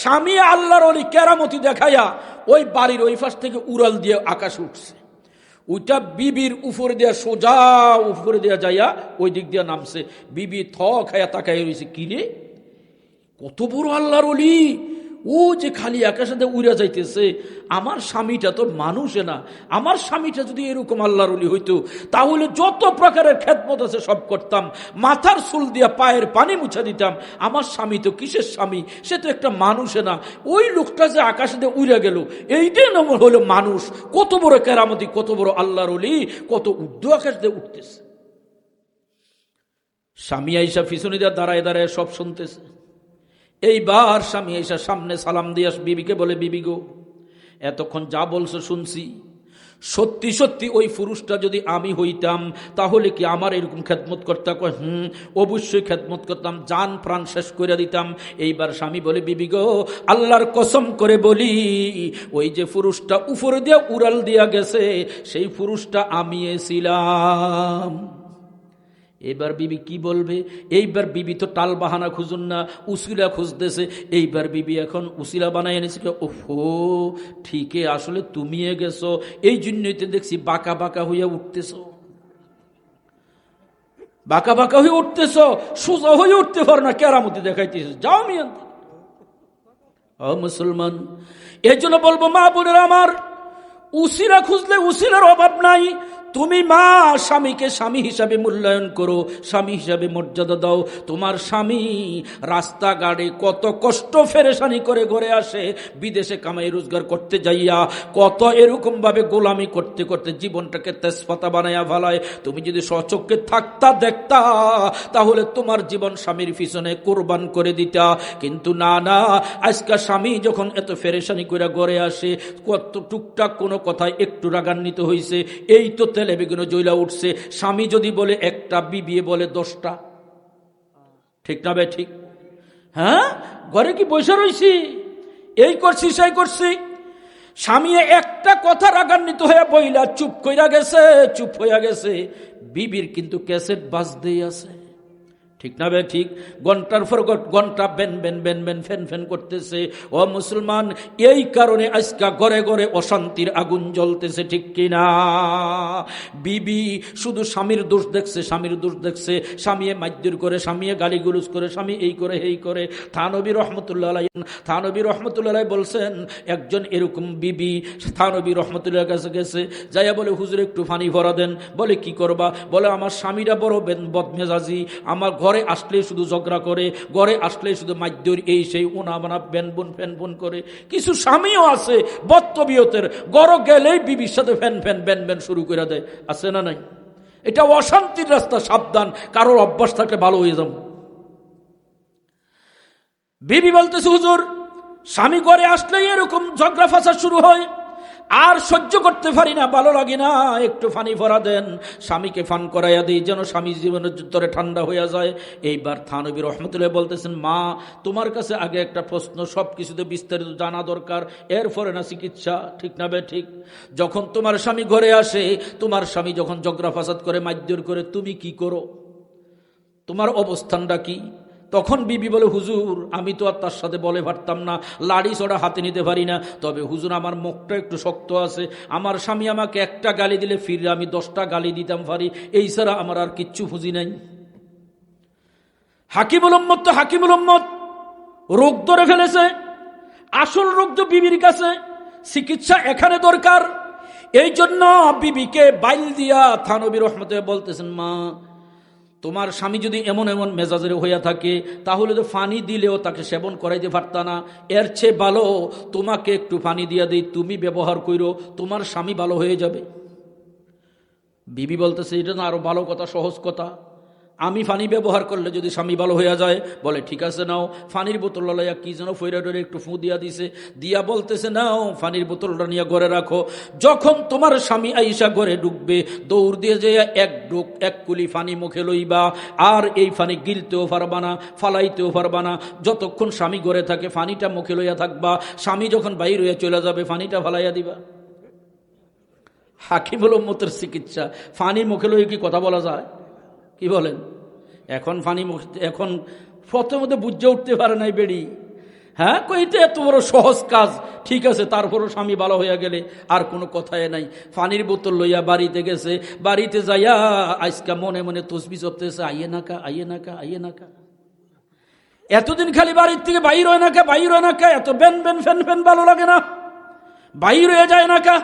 স্বামী আল্লাহর ওই কেরামতি দেখাইয়া ওই বাড়ির ওই পাশ থেকে উড়াল দিয়ে আকাশে উঠছে। ওইটা বিবির উপরে দিয়া, সোজা উপরে দিয়া যাইয়া ওই দিক দিয়া নামছে। বিবি থ খাইয়া তাকাই রয়েছে, কিরে কত বড় আল্লাহর ওলি, ও যে খালি আকাশে উড়া যাইতেছে। আমার স্বামীটা তো মানুষে না, আমার স্বামীটা যদি এরকম আল্লাহর ওলি হইতো, তাহলে যত প্রকারের খেদমত আছে সব করতাম, মাথার চুল দিয়া পায়ের পানি মুছা দিতাম। আমার স্বামী তো কিসের স্বামী, সে তো একটা মানুষে না। ওই লোকটা যে আকাশে উড়া গেল, এইটাই নাম হলো মানুষ। কত বড় কেরামতি, কত বড় আল্লাহর ওলি, কত উর্দু আকাশ দিয়ে উঠতেছে। স্বামী আইসা পিছনে দিয়া দাঁড়ায় দাঁড়ায় সব শুনতেছে। এইবার স্বামী এসে সামনে সালাম দিয়ে বিবিকে বলে, বিবি গো, এতক্ষণ যা বলছো শুনছি, সত্যি সত্যি ওই পুরুষটা যদি আমি হইতাম, তাহলে কি আমার এরকম খেদমত করতে? অবশ্যই খেদমত করতাম, জান প্রাণ শেষ করে দিতাম। এইবার স্বামী বলে, বিবি গো, আল্লাহর কসম করে বলি, ওই যে পুরুষটা উপরে দিয়ে উড়াল দিয়া গেছে, সেই পুরুষটা আমি ছিলাম। এইবার বিবি কি বলবে? এইবার বিবি তো টাল বাহানা খুঁজুন না, উসিলা খুঁজতেছে। এইবার বিবি এখন উসিলা বানাই এনেছে, ওহো ঠিকই আসলে তুমি গেছো, এই জন্যই তো দেখছি বাঁকা বাঁকা হইয়া উঠতেছ, বাঁকা বাঁকা হয়ে উঠতেছ, সোজা হয়ে উঠতে পারো না, কেরামতি দেখাইতেছ, যাও মিয়ান। ও মুসলমান, এই জন্য বলবো মা বোনেরা আমার, উসিলা খুঁজলে উসিলার অভাব নাই। তুমি মা স্বামীকে স্বামী হিসাবে মূল্যায়ন করো, স্বামী হিসাবে মর্যাদা দাও। তোমার স্বামী রাস্তাঘাটে কত কষ্ট ফেরেশানি করে ঘরে আসে, বিদেশে কামাই রোজগার করতে যাইয়া কত এরকম ভাবে গোলামি করতে করতে জীবনটাকে তেজপাতা বানাইয়া ফেলায়। তুমি যদি স্বচক্ষে থাকতা দেখতা, তাহলে তোমার জীবন স্বামীর পিছনে কোরবান করে দিতা। কিন্তু না না, আজকাল স্বামী যখন এত ফেরেশানি করে ঘরে আসে, কত টুকটাক কোনো কথায় একটু রাগান্বিত হয়েছে, এই তো তেলে বেগুনে জ্বলা উঠছে। স্বামী যদি বলে একটা, বিবি বলে 10টা। ঠিক না ভাই? ঠিক। হ্যাঁ, ঘরে কি বসে রইছি, এই করছি সেই করছি। স্বামী একটা কথা রাগান্বিত হয়ে বইলা চুপ কইরা গেছে, চুপ হইয়া গেছে, বিবির কিন্তু ক্যাসেট বাজতেই আছে। ঠিক না ভাই? ঠিক। ঘন্টার পর ঘন্টা বেন বেন বেন বেন ফেন ফেন করতেছে। ও মুসলমান, এই কারণে আজকা ঘরে ঘরে অশান্তির আগুন জ্বলতেছে। ঠিক কিনা? বিবি শুধু স্বামীর দোষ দেখছে, স্বামীর দোষ দেখছে, স্বামী মাইদ্যুর করে, স্বামী গালিগুলুজ করে, স্বামী এই করে এই করে। থানবী রহমতুল্লাহ বলছেন, একজন এরকম বিবি থানবী রহমতুল্লাহ কাছে গেছে, যাইয়া বলে হুজুর একটু পানি ভরা দেন। বলে কি করবা? বলে আমার স্বামীরা বড় বদমেজাজি, আমার ঘরে আসলে শুধু ঝগড়া করে, ঘরে আসলে শুধু মাইদ্যর এই সেই উনা বানা ফ্যান বুন করে। কিছু স্বামীও আছে বত্তবিয়তের, ঘর গেলেই বিবির সাথে ফ্যান ফ্যান ব্যান ব্যান শুরু করে দেয়। আছে না নাই? এটা অশান্তির রাস্তা, সাবধান। কারোর অভ্যাস থাকলে ভালো হয়ে যাব। বিবি বলতেছে হুজুর, স্বামী ঘরে আসলেই এরকম ঝগড়া ফাসাদ শুরু হয়, আর সহ্য করতে পারি না, ভালো লাগে না, একটু পানি ভরা দেন। স্বামীকে ফান করাইয়া দিই, যেন স্বামী জীবনের ভিতরে ঠান্ডা হইয়া যায়। এইবার থানবী রহমতুল্লাহ বলতেছেন, মা তোমার কাছে আগে একটা প্রশ্ন, সব কিছুতে বিস্তারিত জানা দরকার, এরপরে না চিকিৎসা। ঠিক না বে? ঠিক। যখন তোমার স্বামী ঘরে আসে, তোমার স্বামী যখন ঝগড়া ফাসাদ করে, মাইদ্যর করে, তুমি কি করো? তোমার অবস্থানটা কি? তখন বিবি বলে, হুজুর আমি তো আর তার সাথে বলে পারতাম না, লাড়ি ছড়া হাতে নিতে পারি না, তবে হুজুর আমার মুখটা একটু শক্ত আছে, আমার স্বামী আমাকে একটা গালি দিলে ফিরে আমি 10টা গালি দিতাম পারি, এই ছাড়া আমার আর কিচ্ছু বুঝি নাই। হাকিমুল উম্মত তো হাকিমুল উম্মত, রোগ ধরে ফেলেছে, আসল রোগ তো বিবির কাছে, চিকিৎসা এখানে দরকার। এই জন্য বিবিকে বাইল দিয়া থানবী রহমতুল্লাহ বলতেছেন, মা তোমার স্বামী যদি এমন এমন মেজাজের হইয়া থাকে, তাহলে তো পানি দিলেও তাকে সেবন করাইতে পারতা না। এর চেয়ে ভালো তোমাকে একটু পানি দিয়া দিই, তুমি ব্যবহার করো, তোমার স্বামী ভালো হয়ে যাবে। বিবি বলতেছে, এটা না আরো ভালো কথা, সহজ কথা, আমি পানি ব্যবহার করলে যদি স্বামী ভালো হইয়া যায়। বলে ঠিক আছে নাও। পানির বোতল লাইয়া কি যেন ফইরা ডরে একটু ফু দিয়া দিছে, দিয়া বলতেছে, নাও পানির বোতলটা নিয়ে ঘরে রাখো, যখন তোমার স্বামী আইসা ঘরে ঢুকবে, দৌড় দিয়ে যে এক কুলি পানি মুখে লইবা, আর এই পানি গিলতেও পারবা না, ফালাইতেও পারবা না। যতক্ষণ স্বামী ঘরে থাকে পানিটা মুখে লইয়া থাকবা, স্বামী যখন বাইর হইয়া চলে যাবে পানিটা ফালাইয়া দিবা। হাকিমুল উম্মতের চিকিৎসা। পানি মুখে লইয়া কি কথা বলা যায়? কি বলেন? এখন পানি এখন প্রথমত বুঝে উঠতে পারে নাই বেড়ি। হ্যাঁ, কইতে এত বড় সহজ কাজ, ঠিক আছে, তারপরও স্বামী ভালো হইয়া গেলে আর কোনো কথাই নাই। পানির বোতল লইয়া বাড়িতে গেছে, বাড়িতে যাইয়া আজকা মনে মনে তসবিহ জপতেছে, আইয়ে নাকা আইয়ে নাকা আইয়ে নাকা। এতদিন খালি বাড়ির থেকে বাইর হয় নাকা বাইর হয় নাকা, এত বেন বেন ফেন ফেন ভালো লাগে না, বাইর হয়ে যায় নাকা।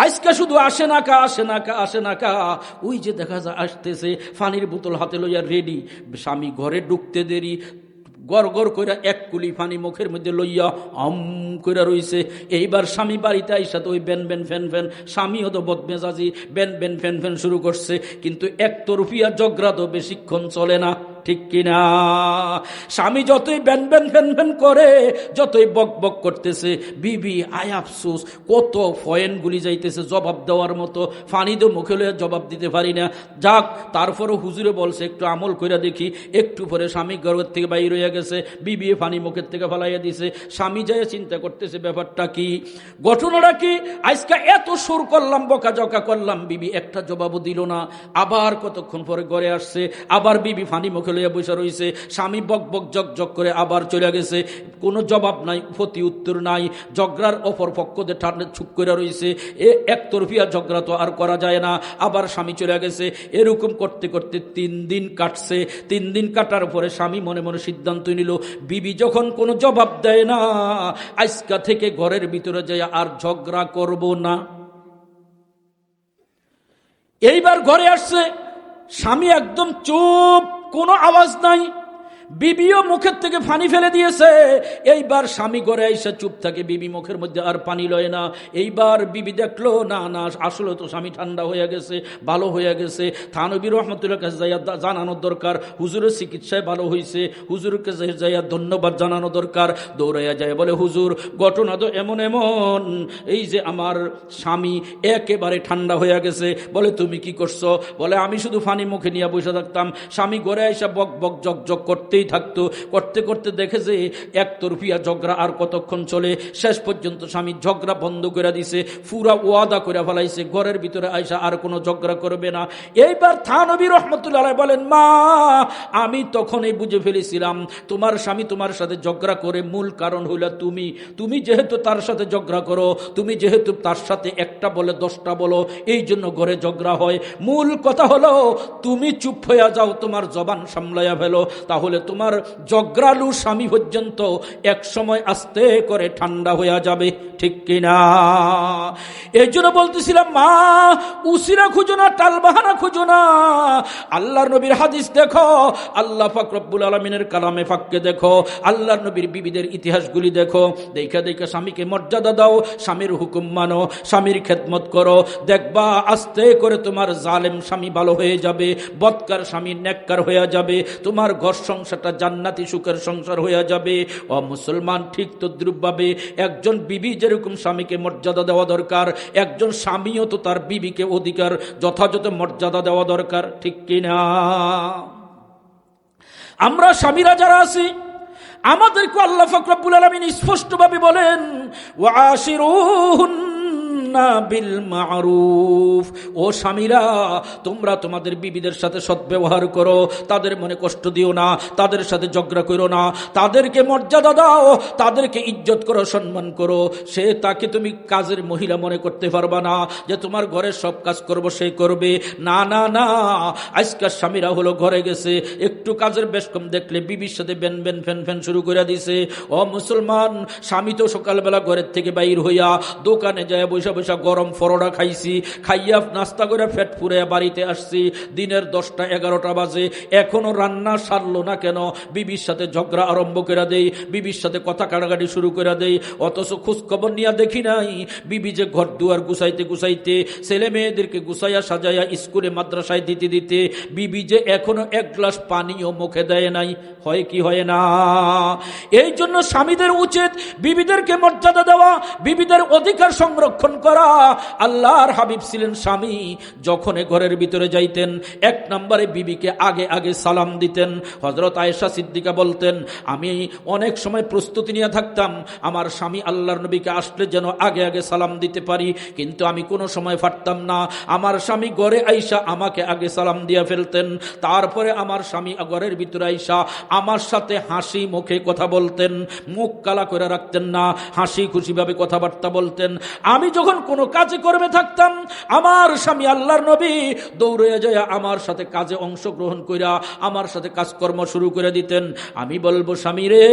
আজকে শুধু আসে নাকা আসে নাকা আসে নাকা। ওই যে দেখা যায় আসতেছে, পানির বোতল হাতে লইয়া রেডি, স্বামী ঘরে ঢুকতে দেরি, গড় গড় কইরা এক কুলি পানি মুখের মধ্যে লইয়া কইরা রইছে। এইবার স্বামী বাড়িতে আইসা তো ওই বেন বেন ফ্যান ফ্যান, স্বামী হতো বদমেজাজি, বেন বেন ফ্যান ফ্যান শুরু করছে। কিন্তু একতরফিয়া ঝগড়া তো বেশিক্ষণ চলে না। ঠিক কিনা? স্বামী যতই ব্যান ব্যান ফ্যান ফ্যান করে, যতই বক বক করতেছে, বিবি আয় আফসোস কত ফয়েনগুলি যাইতেছে জবাব দেওয়ার মতো, ফানি তো মুখে লইয়া জবাব দিতে পারি না। যাক, তারপরও হুজুরে বলছে একটু আমল করে দেখি। একটু পরে স্বামী ঘরের থেকে বাইর হইয়া গেছে, বিবি ফানি মুখের থেকে ফালাইয়া দিছে। স্বামী যায় চিন্তা করতেছে ব্যাপারটা কি, ঘটনাটা কি। আজকে এত সুর করলাম, বকাঝকা করলাম, বিবি একটা জবাবও দিল না। আবার কতক্ষণ পরে ঘরে আসছে, আবার বিবি ফানি মুখে লইয়া বসে রইছে। স্বামী বক বক জক জক করে আবার চলে গেছে, কোনো জবাব নাই, প্রতি উত্তর নাই। ঝগড়ার অপর পক্ষদের ঠান্ডা চুপ করে রইছে। একতরফিয়া ঝগড়া তো আর করা যায় না। আবার স্বামী চলে গেছে। এরকম করতে করতে 3 দিন কাটছে। 3 দিন কাটার পরে স্বামী মনে মনে সিদ্ধান্ত নিল, বিবি যখন কোনো জবাব দেয় না, আজকা থেকে ঘরের ভিতরে যায় আর ঝগড়া করব না। এইবার ঘরে আসছে, স্বামী একদম চুপ, কোনো আওয়াজ নাই। বিবিও মুখের থেকে পানি ফেলে দিয়েছে। এইবার স্বামী ঘরে এসে চুপ থাকে, বিবি মুখের মধ্যে আর পানি লয় না। এইবার বিবি দেখলো না না, আসলে তো স্বামী ঠান্ডা হয়ে গেছে, ভালো হয়ে গেছে। থানবী রহমতুল্লাহ কাছে যাইয়া জানানোর দরকার, হুজুরের চিকিৎসায় ভালো হয়েছে, হুজুরের কাছে যাইয়া ধন্যবাদ জানানো দরকার। দৌড়াইয়া যায়, বলে হুজুর ঘটনা তো এমন এমন, এই যে আমার স্বামী একেবারে ঠান্ডা হয়ে গেছে। বলে তুমি কি করছো? বলে আমি শুধু পানি মুখে নিয়ে বসে থাকতাম, স্বামী ঘরে এসে বক বক জক জক করতে থাকতো। করতে করতে দেখে যে একতরফিয়া ঝগড়া আর কতক্ষণ চলে। শেষ পর্যন্ত স্বামী ঝগড়া বন্ধ করে দিছে, পুরা ওয়াদা করে ফেলাইছে ঘরের ভিতরে আইসা আর কোনো ঝগড়া করবে না। এইবার থানবী রাহমাতুল্লাহ আলাইহি বলেন, মা আমি তখনই বুঝে ফেলেছিলাম তোমার স্বামী তোমার সাথে ঝগড়া করে মূল কারণ হইল তুমি যেহেতু তার সাথে ঝগড়া করো, তুমি যেহেতু তার সাথে একটা বলে 10টা বলো, এই জন্য ঘরে ঝগড়া হয়। মূল কথা হলো তুমি চুপ হইয়া যাও, তোমার জবান সামলাইয়া ফেলো, তাহলে তোমার ঝগড়ালু স্বামী পর্যন্ত এক সময় আস্তে করে ঠান্ডা হইয়া যাবে। ঠিক কিনা? এই জন্য বলতেছিলাম, মা উসিরা খুঁজো না, টালবাহানা খুঁজো না। আল্লাহর নবীর হাদিস দেখো, আল্লাহ পাক রব্বুল আলামিনের কালামে পাককে দেখো, আল্লাহর নবীর বিবিদের ইতিহাসগুলি দেখো। দেখা দেখা স্বামীকে মর্যাদা দাও, স্বামীর হুকুম মানো, স্বামীর খেদমত করো। দেখবা আস্তে করে তোমার জালেম স্বামী ভালো হয়ে যাবে, বদকার স্বামী নেককার হয়ে যাবে, তোমার ঘর সংসারটা জান্নাতি সুখের সংসার হয়ে যাবে। ও মুসলমান, ঠিক তদ্রুপভাবে একজন বিবি যেরকম স্বামীকে মর্যাদা দেওয়া দরকার, একজন স্বামীও তো তার বিবিকে অধিকার যথাযথ মর্যাদা দেওয়া দরকার। ঠিক কিনা? আমরা স্বামীরা যারা আছি, আমাদেরকে আল্লাহ পাক রব্বুল আলামিন স্পষ্টভাবে বলেন, ওয়াশিরুহুন্না বিল মারুফ। ও স্বামীরা, তোমরা তোমাদের বিবিদের সাথে সদ্ব্যবহার করো, তাদের মনে কষ্ট দিও না, তাদের সাথে ঝগড়া করো না, তাদেরকে মর্যাদা দাও, তাদেরকে ইজ্জত করো, সম্মান করো। সে তাকে তুমি কাজের মহিলা মনে করতে পারবা না যে তোমার ঘরের সব কাজ করব সে করবে। না না না, আজকাল স্বামীরা হলো ঘরে গেছে, একটু কাজের বেশ কম দেখলে বিবির সাথে বেন বেন ফ্যান ফ্যান শুরু করে দিছে। ও মুসলমান, স্বামী তো সকালবেলা ঘরের থেকে বাইর হইয়া দোকানে যায় বৈশা বৈশা গরম ফরোড়া খাইছি, খাইয়া নাস্তা করে ফেট ফুরে বাড়িতে আসছি, দিনের 10টা 11টা বাজে, এখনো রান্না সারলো না কেন? বিবির সাথে ঝগড়া আরম্ভ করে দেই, বিবির সাথে কথা কাটাকাটি শুরু করে দেই। অথচ খোঁজ খবর নিয়ে দেখি নাই বিবি যে ঘর দুয়ার গুছাইতে গুছাইতে, ছেলে মেয়েদেরকে গুছাইয়া সাজাইয়া স্কুলে মাদ্রাসায় দিতে দিতে, বিবি যে এখনো এক গ্লাস পানিও মুখে দেয় নাই। হয় কি হয় না? এই জন্য স্বামীদের উচিত বিবিদেরকে মর্যাদা দেওয়া, বিবিদের অধিকার সংরক্ষণ করা। আল্লাহর হাবিব ছিলেন স্বামী, যখন ঘরের ভিতরে যাইতেন 1 নম্বরে বিবিকে আগে আগে সালাম দিতেন। হযরত আয়েশা সিদ্দিকা বলতেন, আমি অনেক সময় প্রস্তুতি নিয়ে থাকতাম আমার স্বামী আল্লাহর নবীকে আসলে যেন আগে আগে সালাম দিতে পারি, কিন্তু আমি কোনো সময় পারতাম না। আমার স্বামী ঘরে আইসা আমাকে আগে সালাম দিয়ে ফেলতেন, তারপরে আমার স্বামী ঘরের ভিতরে আইসা আমার সাথে হাসি মুখে কথা বলতেন, মুখ কালা করে রাখতেন না, হাসি খুশিভাবে কথাবার্তা বলতেন। আমি যখন কোনো কাজে কর্মে থাকতাম, আমার স্বামী আল্লাহর নবী দৌড়ে যায় আমার সাথে কাজে অংশগ্রহণ কইরা আমার সাথে কাজকর্ম শুরু করে দিতেন। আমি বলবো, স্বামী রে,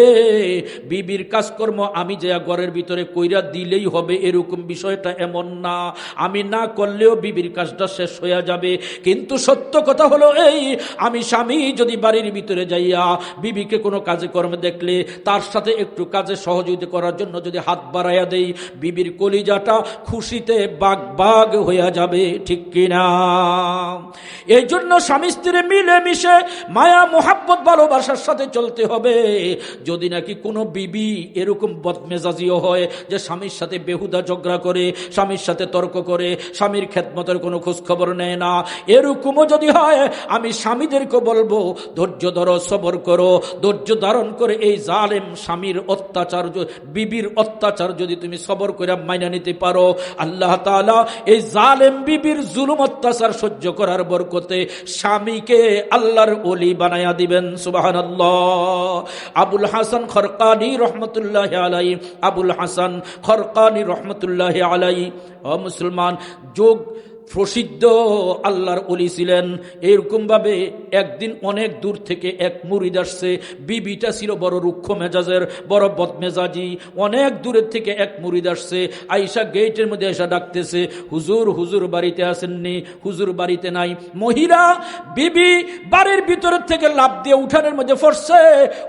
বিবির কাজকর্ম আমি যে ঘরের ভিতরে কইরা দিলেই হবে এরকম বিষয়টা এমন না, আমি না করলেও বিবির কাজটা শেষ হয়ে যাবে। কিন্তু সত্য কথা হলো এই, আমি স্বামী যদি বাড়ির ভিতরে যাইয়া বিবিকে কোনো কাজে কর্মে দেখলে তার সাথে একটু কাজে সহযোগিতা করার জন্য যদি হাত বাড়াইয়া দেই, বিবির কলিজাটা খুশিতে বাগ বাগ হইয়া যাবে, ঠিক কিনা? এই জন্য স্বামী স্ত্রী মিলে মিশে মায়া মোহাব্বত ভালোবাসার সাথে চলতে হবে। যদি নাকি কোনো বিবি এরকম বদমেজাজিও হয় যে স্বামীর সাথে বেহুদা ঝগড়া করে, স্বামীর সাথে তর্ক করে, স্বামীর খেদমতের কোনো খোঁজ খবর নেয় না, এরকমও যদি হয়, আমি স্বামীদেরকে বলবো ধৈর্য ধরো, সবর করো। ধৈর্য ধারণ করে এই জালেম স্বামীর অত্যাচার, বিবির অত্যাচার যদি তুমি সবর করে মাইনা নিতে পারো, আল্লাহ তাআলা এই জালেম বিবির জুলুম অত্যাচার সহ্য করার বরকতে স্বামীকে আল্লাহর ওলি বানায়া দিবেন। সুবহানাল্লাহ। আবুল হাসান খরকানি রহমতুল্লাহ আলাইহি, আবুল হাসান খরকানি রহমতুল্লাহ আলাইহি মুসলমান যোগ প্রসিদ্ধ আল্লাহর ওলি ছিলেন। এরকম ভাবে একদিন অনেক দূর থেকে এক মুরিদ আসছে। বিবিটা ছিল বড় রুক্ষ মেজাজের, বড় বদমেজাজি। অনেক দূরের থেকে এক মুরিদ আসছে, আইসা গেটের মধ্যে এসে ডাকতেছে, হুজুর, হুজুর বাড়িতে আসেননি? হুজুর বাড়িতে নাই। মহিলা বিবি বাড়ির ভিতরের থেকে লাফ দিয়ে উঠানের মধ্যে পড়ছে,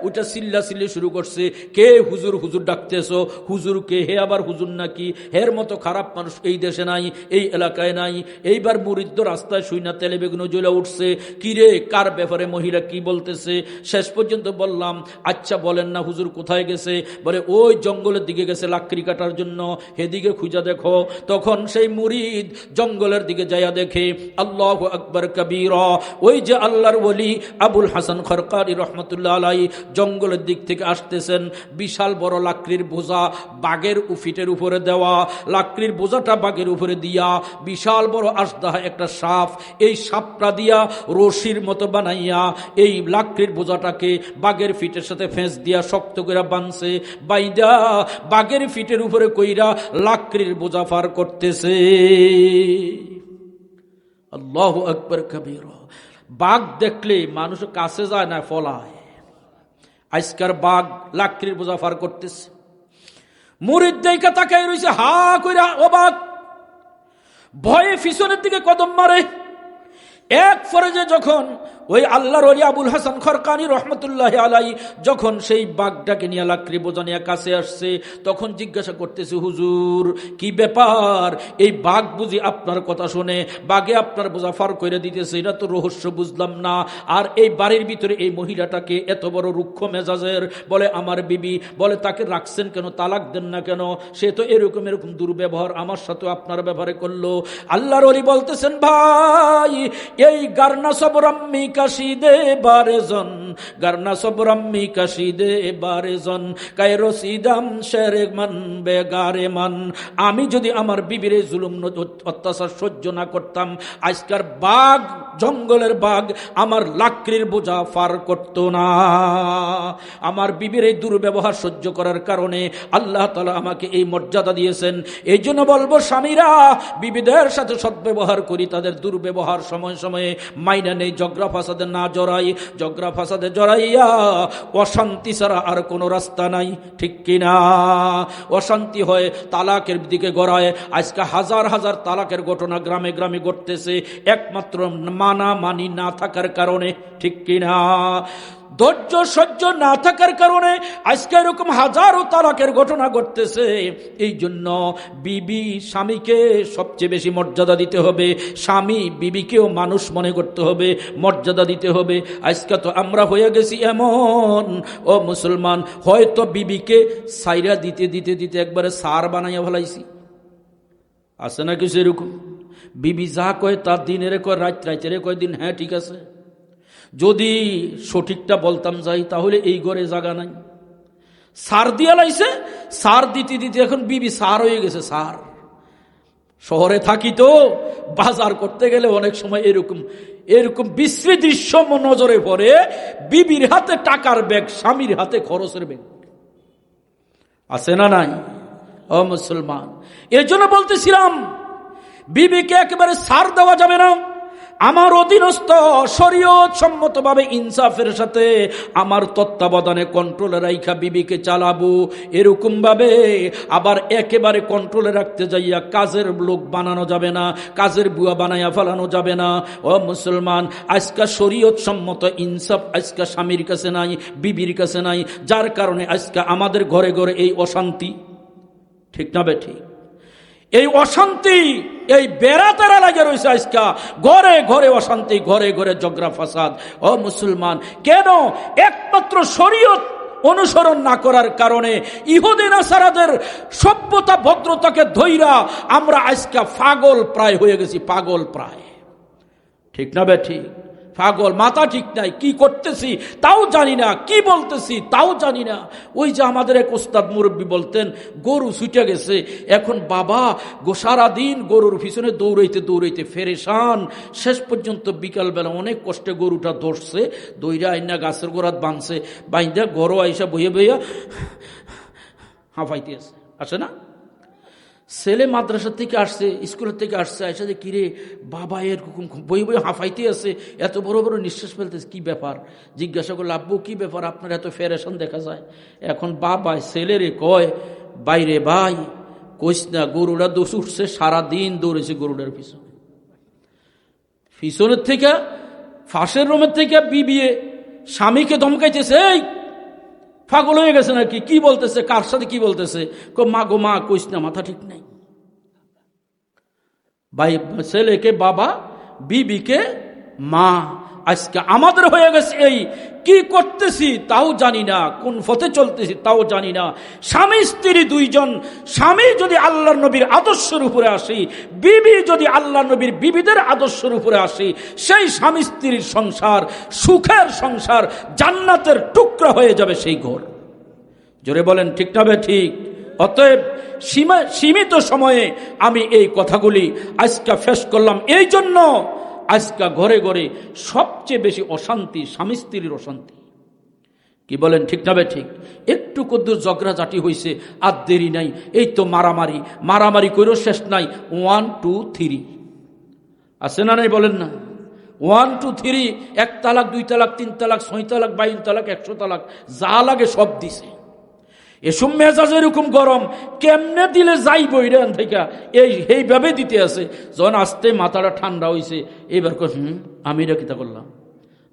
ওটা চিল্লা চিল্লি শুরু করছে, কে হুজুর হুজুর ডাকতেছো? হুজুর কে? হে আবার হুজুর নাকি? হের মতো খারাপ মানুষ এই দেশে নাই, এই এলাকায় নাই। এইবার মুরিদ রাস্তায় শুইনা তেলে বেগুন জ্বলে উঠছে, কিরে কার ব্যাপারে মহিলা কি বলতেছে? শেষ পর্যন্ত বললাম, আচ্ছা বলেন না হুজুর কোথায় গেছে? বলে ওই জঙ্গলের দিকে গেছে লাকড়ি কাটার জন্য, হেদিকে খুঁজা দেখো। তখন সেই মুরিদ জঙ্গলের দিকে যাইয়া দেখে, আল্লাহু আকবার কবীরা, ওই যে আল্লাহর ওলি আবুল হাসান খরকানি রহমতুল্লাহ আলাইহি জঙ্গলের দিক থেকে আসতেছেন। বিশাল বড় লাকড়ির বোঝা বাগের উফিটের উপরে দেওয়া, লাকড়ির বোঝাটা বাগের উপরে দিয়া বিশাল বড় আসদাহা একটা সাপ, এই সাপটা দিয়া রশির মতো বানাইয়া এই লাকড়ির বোঝাটাকে বাগের ফিটের সাথে ফেঁস দিয়া শক্ত করে বানছে, বাইদা বাগের ফিটের উপরে কইরা লাকড়ির বোঝা পার করতেছে। আল্লাহু আকবার কবীরা। বাঘ দেখলে মানুষ কাছে যায় না, ফলায়। আজকার বাঘ লাকড়ির বোঝা পার করতেছে। মুরিদ দেইকা তাকাই রইছে হা কইরা, অবাক, ভয়ে পিছনের দিকে কদম মারে। এক ফরজে যখন ওই আল্লাহর ওলি আবুল হাসান খরকানি রহমতুল্লাহ আলাইহি যখন সেই বাঘটাকে নিয়ে লাকড়ি বোঝা নিয়ে কাছে আসছে, তখন জিজ্ঞাসা করতেছে, হুজুর কি ব্যাপার? এই বাঘ বুঝি আপনার কথা শুনে বাঘে আপনার বোঝা ফার করে দিতেছে? এটা তো রহস্য বুঝলাম না। আর এই বাড়ির ভিতরে এই মহিলাটাকে এত বড় রুক্ষ মেজাজের, বলে আমার বিবি, বলে তাকে রাখছেন কেন, তালাক দেন না কেন? সে তো এরকম এরকম দুর্ব্যবহার আমার সাথে আপনার ব্যাপারে করলো। আল্লাহর ওলি বলতেছেন, ভাই এই গারনা সবরাম্মি কাশিদে বারেজন, গারনা সবরাম্মি কাশিদে বারেজন, কায়রো সিদাম শেরে মান বেগারে মান। আমি যদি আমার বিবির জুলুম অত্যাচার সহ্য না করতাম, আজকার বাঘ, জঙ্গলের বাঘ আমার লাকড়ির বোঝা পার করতো না। আমার বিবির এই দুর্ব্যবহার সহ্য করার কারণে আল্লাহ তাআলা আমাকে এই মর্যাদা দিয়েছেন। এই জন্য বলবো, স্বামীরা বিবিদের সাথে সদ্ব্যবহার করি, তাদের দুর্ব্যবহার সময় সময়ে মাইনা নেই, ঝগড়া ফাসাদে না জড়াই। ঝগড়া ফাসাদে জড়াইয়া অশান্তি ছাড়া আর কোনো রাস্তা নাই, ঠিক কিনা? অশান্তি হয়, তালাকের দিকে গড়ায়। আজকে হাজার হাজার তালাকের ঘটনা গ্রামে গ্রামে ঘটতেছে, একমাত্র মানামানি না থাকার কারণে, ঠিক কিনা? ধৈর্য সহ্য না থাকার কারণে আজকে এরকম হাজারো তালাকের ঘটনা ঘটতেছে। এই জন্য বিবি স্বামীকে সবচেয়ে বেশি মর্যাদা দিতে হবে, স্বামী বিবিকেও মানুষ মনে করতে হবে, মর্যাদা দিতে হবে। আজকে তো আমরা হয়ে গেছি এমন, ও মুসলমান, হয়তো বিবিকে সাইরা দিতে দিতে দিতে একবারে সার বানাইয়া ফেলাইছি। আছে না কিছু এরকম? বিবি যা কয় তার দিনের কয়, রাত রাতের কয় দিন, হ্যাঁ ঠিক আছে। যদি সঠিকটা বলতাম যাই, তাহলে এই ঘরে জায়গা নাই। সার দিয়া লাইছে, সার দিতে দিতে এখন বিবি সার হয়ে গেছে। সার শহরে থাকি তো, বাজার করতে গেলে অনেক সময় এরকম এরকম বিশ্রী দৃশ্য নজরে পড়ে। বিবির হাতে টাকার ব্যাগ, স্বামীর হাতে খরচের ব্যাগ। আছে না নাই? ও মুসলমান, এর জন্য বলতেছিলাম, বিবিকে একেবারে সার দেওয়া যাবে না। আমার অধীনস্থ শরীয়ত সম্মতভাবে ইনসাফের সাথে আমার তত্ত্বাবধানে কন্ট্রোলে রাইখা বিবিকে চালাবো। এরকম ভাবে আবার একেবারে কন্ট্রোলে রাখতে যাইয়া কাজের লোক বানানো যাবে না, কাজের বুয়া বানাইয়া ফেলানো যাবে না। ও মুসলমান, আজকে শরীয়ত সম্মত ইনসাফ আজকে স্বামীর কাছে নাই, বিবির কাছে নাই, যার কারণে আজকে আমাদের ঘরে ঘরে এই অশান্তি, ঠিক না বে ঠিক? এই অশান্তি এই বেড়াতারা লাগে রয়েছে আজকা, ঘরে ঘরে অশান্তি, ঘরে ঘরে ঝগড়া ফাসাদ। ও মুসলমান, কেন? একমাত্র শরীয়ত অনুসরণ না করার কারণে ইহুদি নাসারাদের সভ্যতা ভদ্রতাকে ধইরা আমরা আজকা পাগল প্রায় হয়ে গেছি, পাগল প্রায়। ঠিক না বে ঠিক? পাগল, মাথা ঠিক নাই, কি করতেছি তাও জানি না, কি বলতেছি তাও জানি না। ওই যে আমাদের এক ওস্তাদ মুরব্বী বলতেন, গরু ছুটে গেছে, এখন বাবা সারাদিন গরুর পিছনে দৌড়াইতে দৌড়াইতে ফেরেশান, শেষ পর্যন্ত বিকালবেলা অনেক কষ্টে গরুটা ধরছে, দইরা আইনা গাছের গোড়াত বাঁধছে, বাইন্দা গরু আইসা বইয়া বইয়া হাঁফাইতে আসে না? ছেলে মাদ্রাসা থেকে আসছে, স্কুলের থেকে আসছে, আইসা যে কিরে বাবা এরকম বই বই হাঁফাইতে আছে, এত বড় বড় নিঃশ্বাস ফেলতেছে, কি ব্যাপার? জিজ্ঞাসা করলো, আব্বু কি ব্যাপার, আপনার এত ফেরেশান দেখা যায়? এখন বাবা ছেলেরে কয়, বাইরে ভাই কইস না, গরুরা দোষ উঠছে, সারাদিন দৌড়েছে গরুটার পিছনের থেকে, ফাঁসের রুমের থেকে বিবিয়ে স্বামীকে ধমকাইতেছে, এই পাগল হয়ে গেছে নাকি, কি বলতেছে, কার সাথে কি বলতেছে? মা গো মা, কইস না, মাথা ঠিক নাই। ভাই ছেলেকে বাবা, বিবিকে মা। আজকে আমাদের হয়ে গেছে এই, কি করতেছি তাও জানি না, কোন পথে চলতেছি তাও জানি না। স্বামী স্ত্রী দুইজন, স্বামী যদি আল্লাহর নবীর আদর্শের উপরে আসি, বিবি যদি আল্লাহর নবীর বিবিদের আদর্শের উপরে আসি, সেই স্বামী স্ত্রীর সংসার সুখের সংসার, জান্নাতের টুকরা হয়ে যাবে সেই ঘর। জোরে বলেন ঠিক না? ঠিক। অতএব সীমিত সময়ে আমি এই কথাগুলি আজকে ফেস করলাম, এই জন্য আজকে ঘরে ঘরে সবচেয়ে বেশি অশান্তি স্বামী স্ত্রীর অশান্তি। কি বলেন ঠিক না? ঠিক। একটু কদ্দুর ঝগড়াঝাটি হয়েছে, আর দেরি নাই, এই তো মারামারি, মারামারি করেও শেষ নাই। 1 2 3 আছে না নাই? বলেন না। 1 2 3, 1 তালাক, 2 তালাক, 3 তালাক, 6 তালাক, 22 তালাক, 100 তালাক, যা লাগে সব দিছে। এসব মেজাজ এরকম গরম, কেমনে দিলে যাইব ইরান থেকে, এইভাবে দিতে আছে। যখন আসতে মাথাটা ঠান্ডা হয়েছে, এবার আমি এটা কিতা করলাম?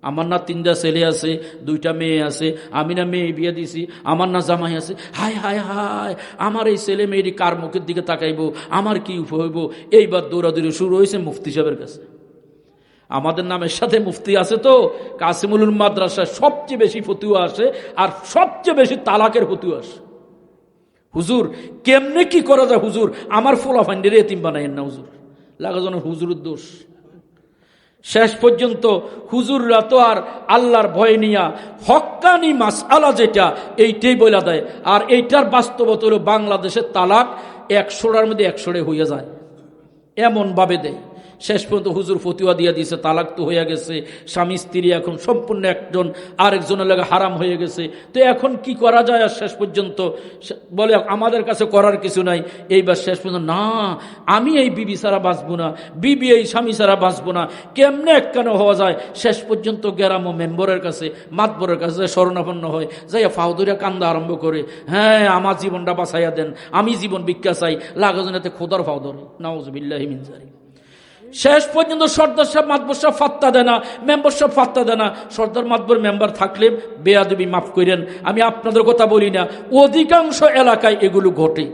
আমার না 3টা ছেলে আছে, 2টা মেয়ে আছে, আমি না মেয়ে বিয়ে দিছি, আমার না জামাই আছে, হায় হায় হায়, আমার এই ছেলে মেয়েরই কার মুখের দিকে তাকাইব, আমার কি হইব? এইবার দৌড়াদৌড়ি শুরু হয়েছে মুফতি সাহেবের কাছে। আমাদের নামের সাথে মুফতি আছে তো, কাসিমুল মাদ্রাসায় সবচেয়ে বেশি ফতুয়া আসে, আর সবচেয়ে বেশি তালাকের ফতুয়া আসে। হুজুর কেমনে কি করা যায়? হুজুর আমার ফোলা ফান্ডের এতিম বানাইয়েন না হুজুর, লাগা যেন হুজুরের দোষ। শেষ পর্যন্ত হুজুররা তো আর আল্লাহর ভয় নিয়া হক্কানি মাসআলা যেটা, এইটাই বইলা দেয়। আর এইটার বাস্তবতা হলো বাংলাদেশের তালাক 100টার মধ্যে 100 হইয়া যায়, এমন ভাবে দেয়। শেষ পর্যন্ত হুজুর ফতুয়া দিয়ে দিয়েছে, তালাক তো হয়ে গেছে, স্বামী স্ত্রী এখন সম্পূর্ণ একজন আরেকজনের লাগে হারাম হয়ে গেছে। তো এখন কি করা যায়? আর শেষ পর্যন্ত বলে আমাদের কাছে করার কিছু নাই। এইবার শেষ পর্যন্ত না, আমি এই বিবি ছাড়া বাঁচবো না, বিবি এই স্বামী ছাড়া বাঁচবো না, কেমনে একখানে হওয়া যায়? শেষ পর্যন্ত গ্রাম মেম্বরের কাছে, মাতবরের কাছে শরণাপন্ন হয়, যাইয়া ফাউদুরিয়া কান্দা আরম্ভ করে, হ্যাঁ আমার জীবনটা বাঁচাইয়া দেন, আমি জীবন ভিক্ষা চাই, লাগাজনাতে খোদার ফাউদরে, নাউজুবিল্লাহি মিন যালিক। শেষ পর্যন্ত সর্দার সাহেব মাতবর সাহেব ফাত্তা দেয় না, মেম্বার সাহেব ফাত্তা দেয় না। সর্দার মাতবর মেম্বার থাকলে বেয়াদবি মাফ করেন, আমি আপনাদের কথা বলি না, অধিকাংশ এলাকায় এগুলো ঘটে।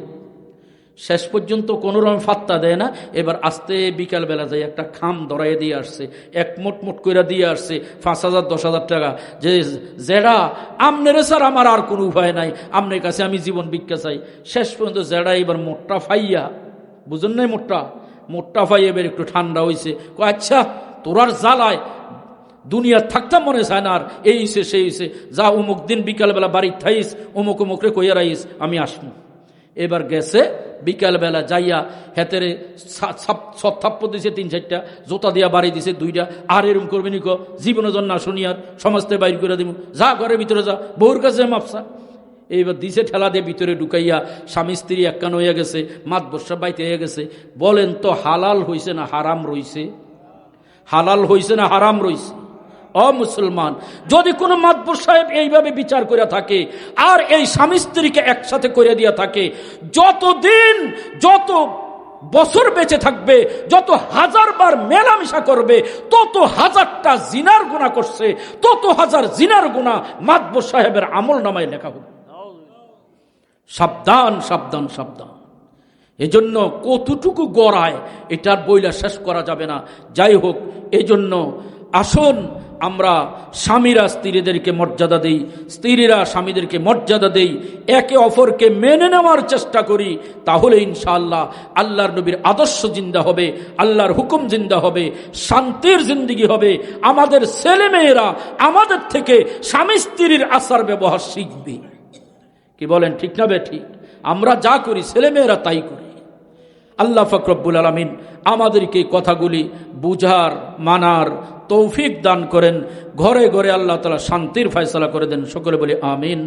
শেষ পর্যন্ত কোনো রকম ফাত্তা দেয় না। এবার আস্তে বিকালবেলা যায় একটা খাম ধরাই দিয়ে আসছে, এক মোট করে দিয়ে আসছে 5,000 10,000 টাকা, যে জেডা আমনেরে স্যার আমার আর কোনো উপায় নাই, আপনার কাছে আমি জীবন ভিক্ষা চাই। শেষ পর্যন্ত জেডা এবার মোটটা ফাইয়া, বুঝুন নাই, মোট্টা ভাই এবার একটু ঠান্ডা হয়েছে, আচ্ছা তোরার জ্বালায় দুনিয়া থাকতাম মনে চায় না, আর এই হইছে সেই হইছে, যা অমুক দিন বিকালবেলা বাড়ির থাইস, অমুক অমুকরে কইয়া রাইস, আমি আসবো। এবার গেছে বিকালবেলা যাইয়া হেতেরে থাপ্প দিছে 3-4টা, জোতা দিয়া বাড়ি দিছে 2টা, আর এরম করবে নি, জীবনের জন্য শুনি আর সমাজতে বাইর করে দিব, যা ঘরের ভিতরে যা, বউর কাছে মাপসা। এইবার দিছে ঠেলা দিয়ে ভিতরে ঢুকাইয়া, স্বামী স্ত্রী একখান হইয়া গেছে, মাতবর বাইতে হয়ে গেছে। বলেন তো হালাল হইছে না হারাম রইছে? হালাল হইছে না হারাম রইছে? ও মুসলমান, যদি কোনো মাতবর সাহেব এইভাবে বিচার করে থাকে আর এই স্বামী স্ত্রীকে একসাথে করে দিয়া থাকে, যতদিন যত বছর বেঁচে থাকবে, যত 1000 বার মেলামেশা করবে, তত 1000টা জিনার গুনাহ করছে, তত 1000 জিনার গুনাহ মাতবর সাহেবের আমল নামায় লেখা হবে। সাবধান সাবধান সাবধান। এজন্য কতটুকু গড়ায় এটার বইলা শেষ করা যাবে না। যাই হোক, এজন্য আসুন আমরা স্বামীরা স্ত্রীদেরকে মর্যাদা দেই, স্ত্রীরা স্বামীদেরকে মর্যাদা দেই, একে অপরকে মেনে নেওয়ার চেষ্টা করি। তাহলে ইনশাআল্লাহ আল্লাহর নবীর আদর্শ জিন্দা হবে, আল্লাহর হুকুম জিন্দা হবে, শান্তির জিন্দিগি হবে। আমাদের ছেলেমেয়েরা আমাদের থেকে স্বামী স্ত্রীর আচার ব্যবহার শিখবে। কি বলেন, ঠিক না বেঠিক? আমরা যা করি ছেলেমেয়েরা তাই করি। আল্লাহ পাক রব্বুল আলামিন আমাদেরকে কথাগুলি বুঝার, মানার তৌফিক দান করেন। ঘরে ঘরে আল্লাহ তাআলা শান্তির ফয়সালা করে দেন। সকলে বলি আমিন।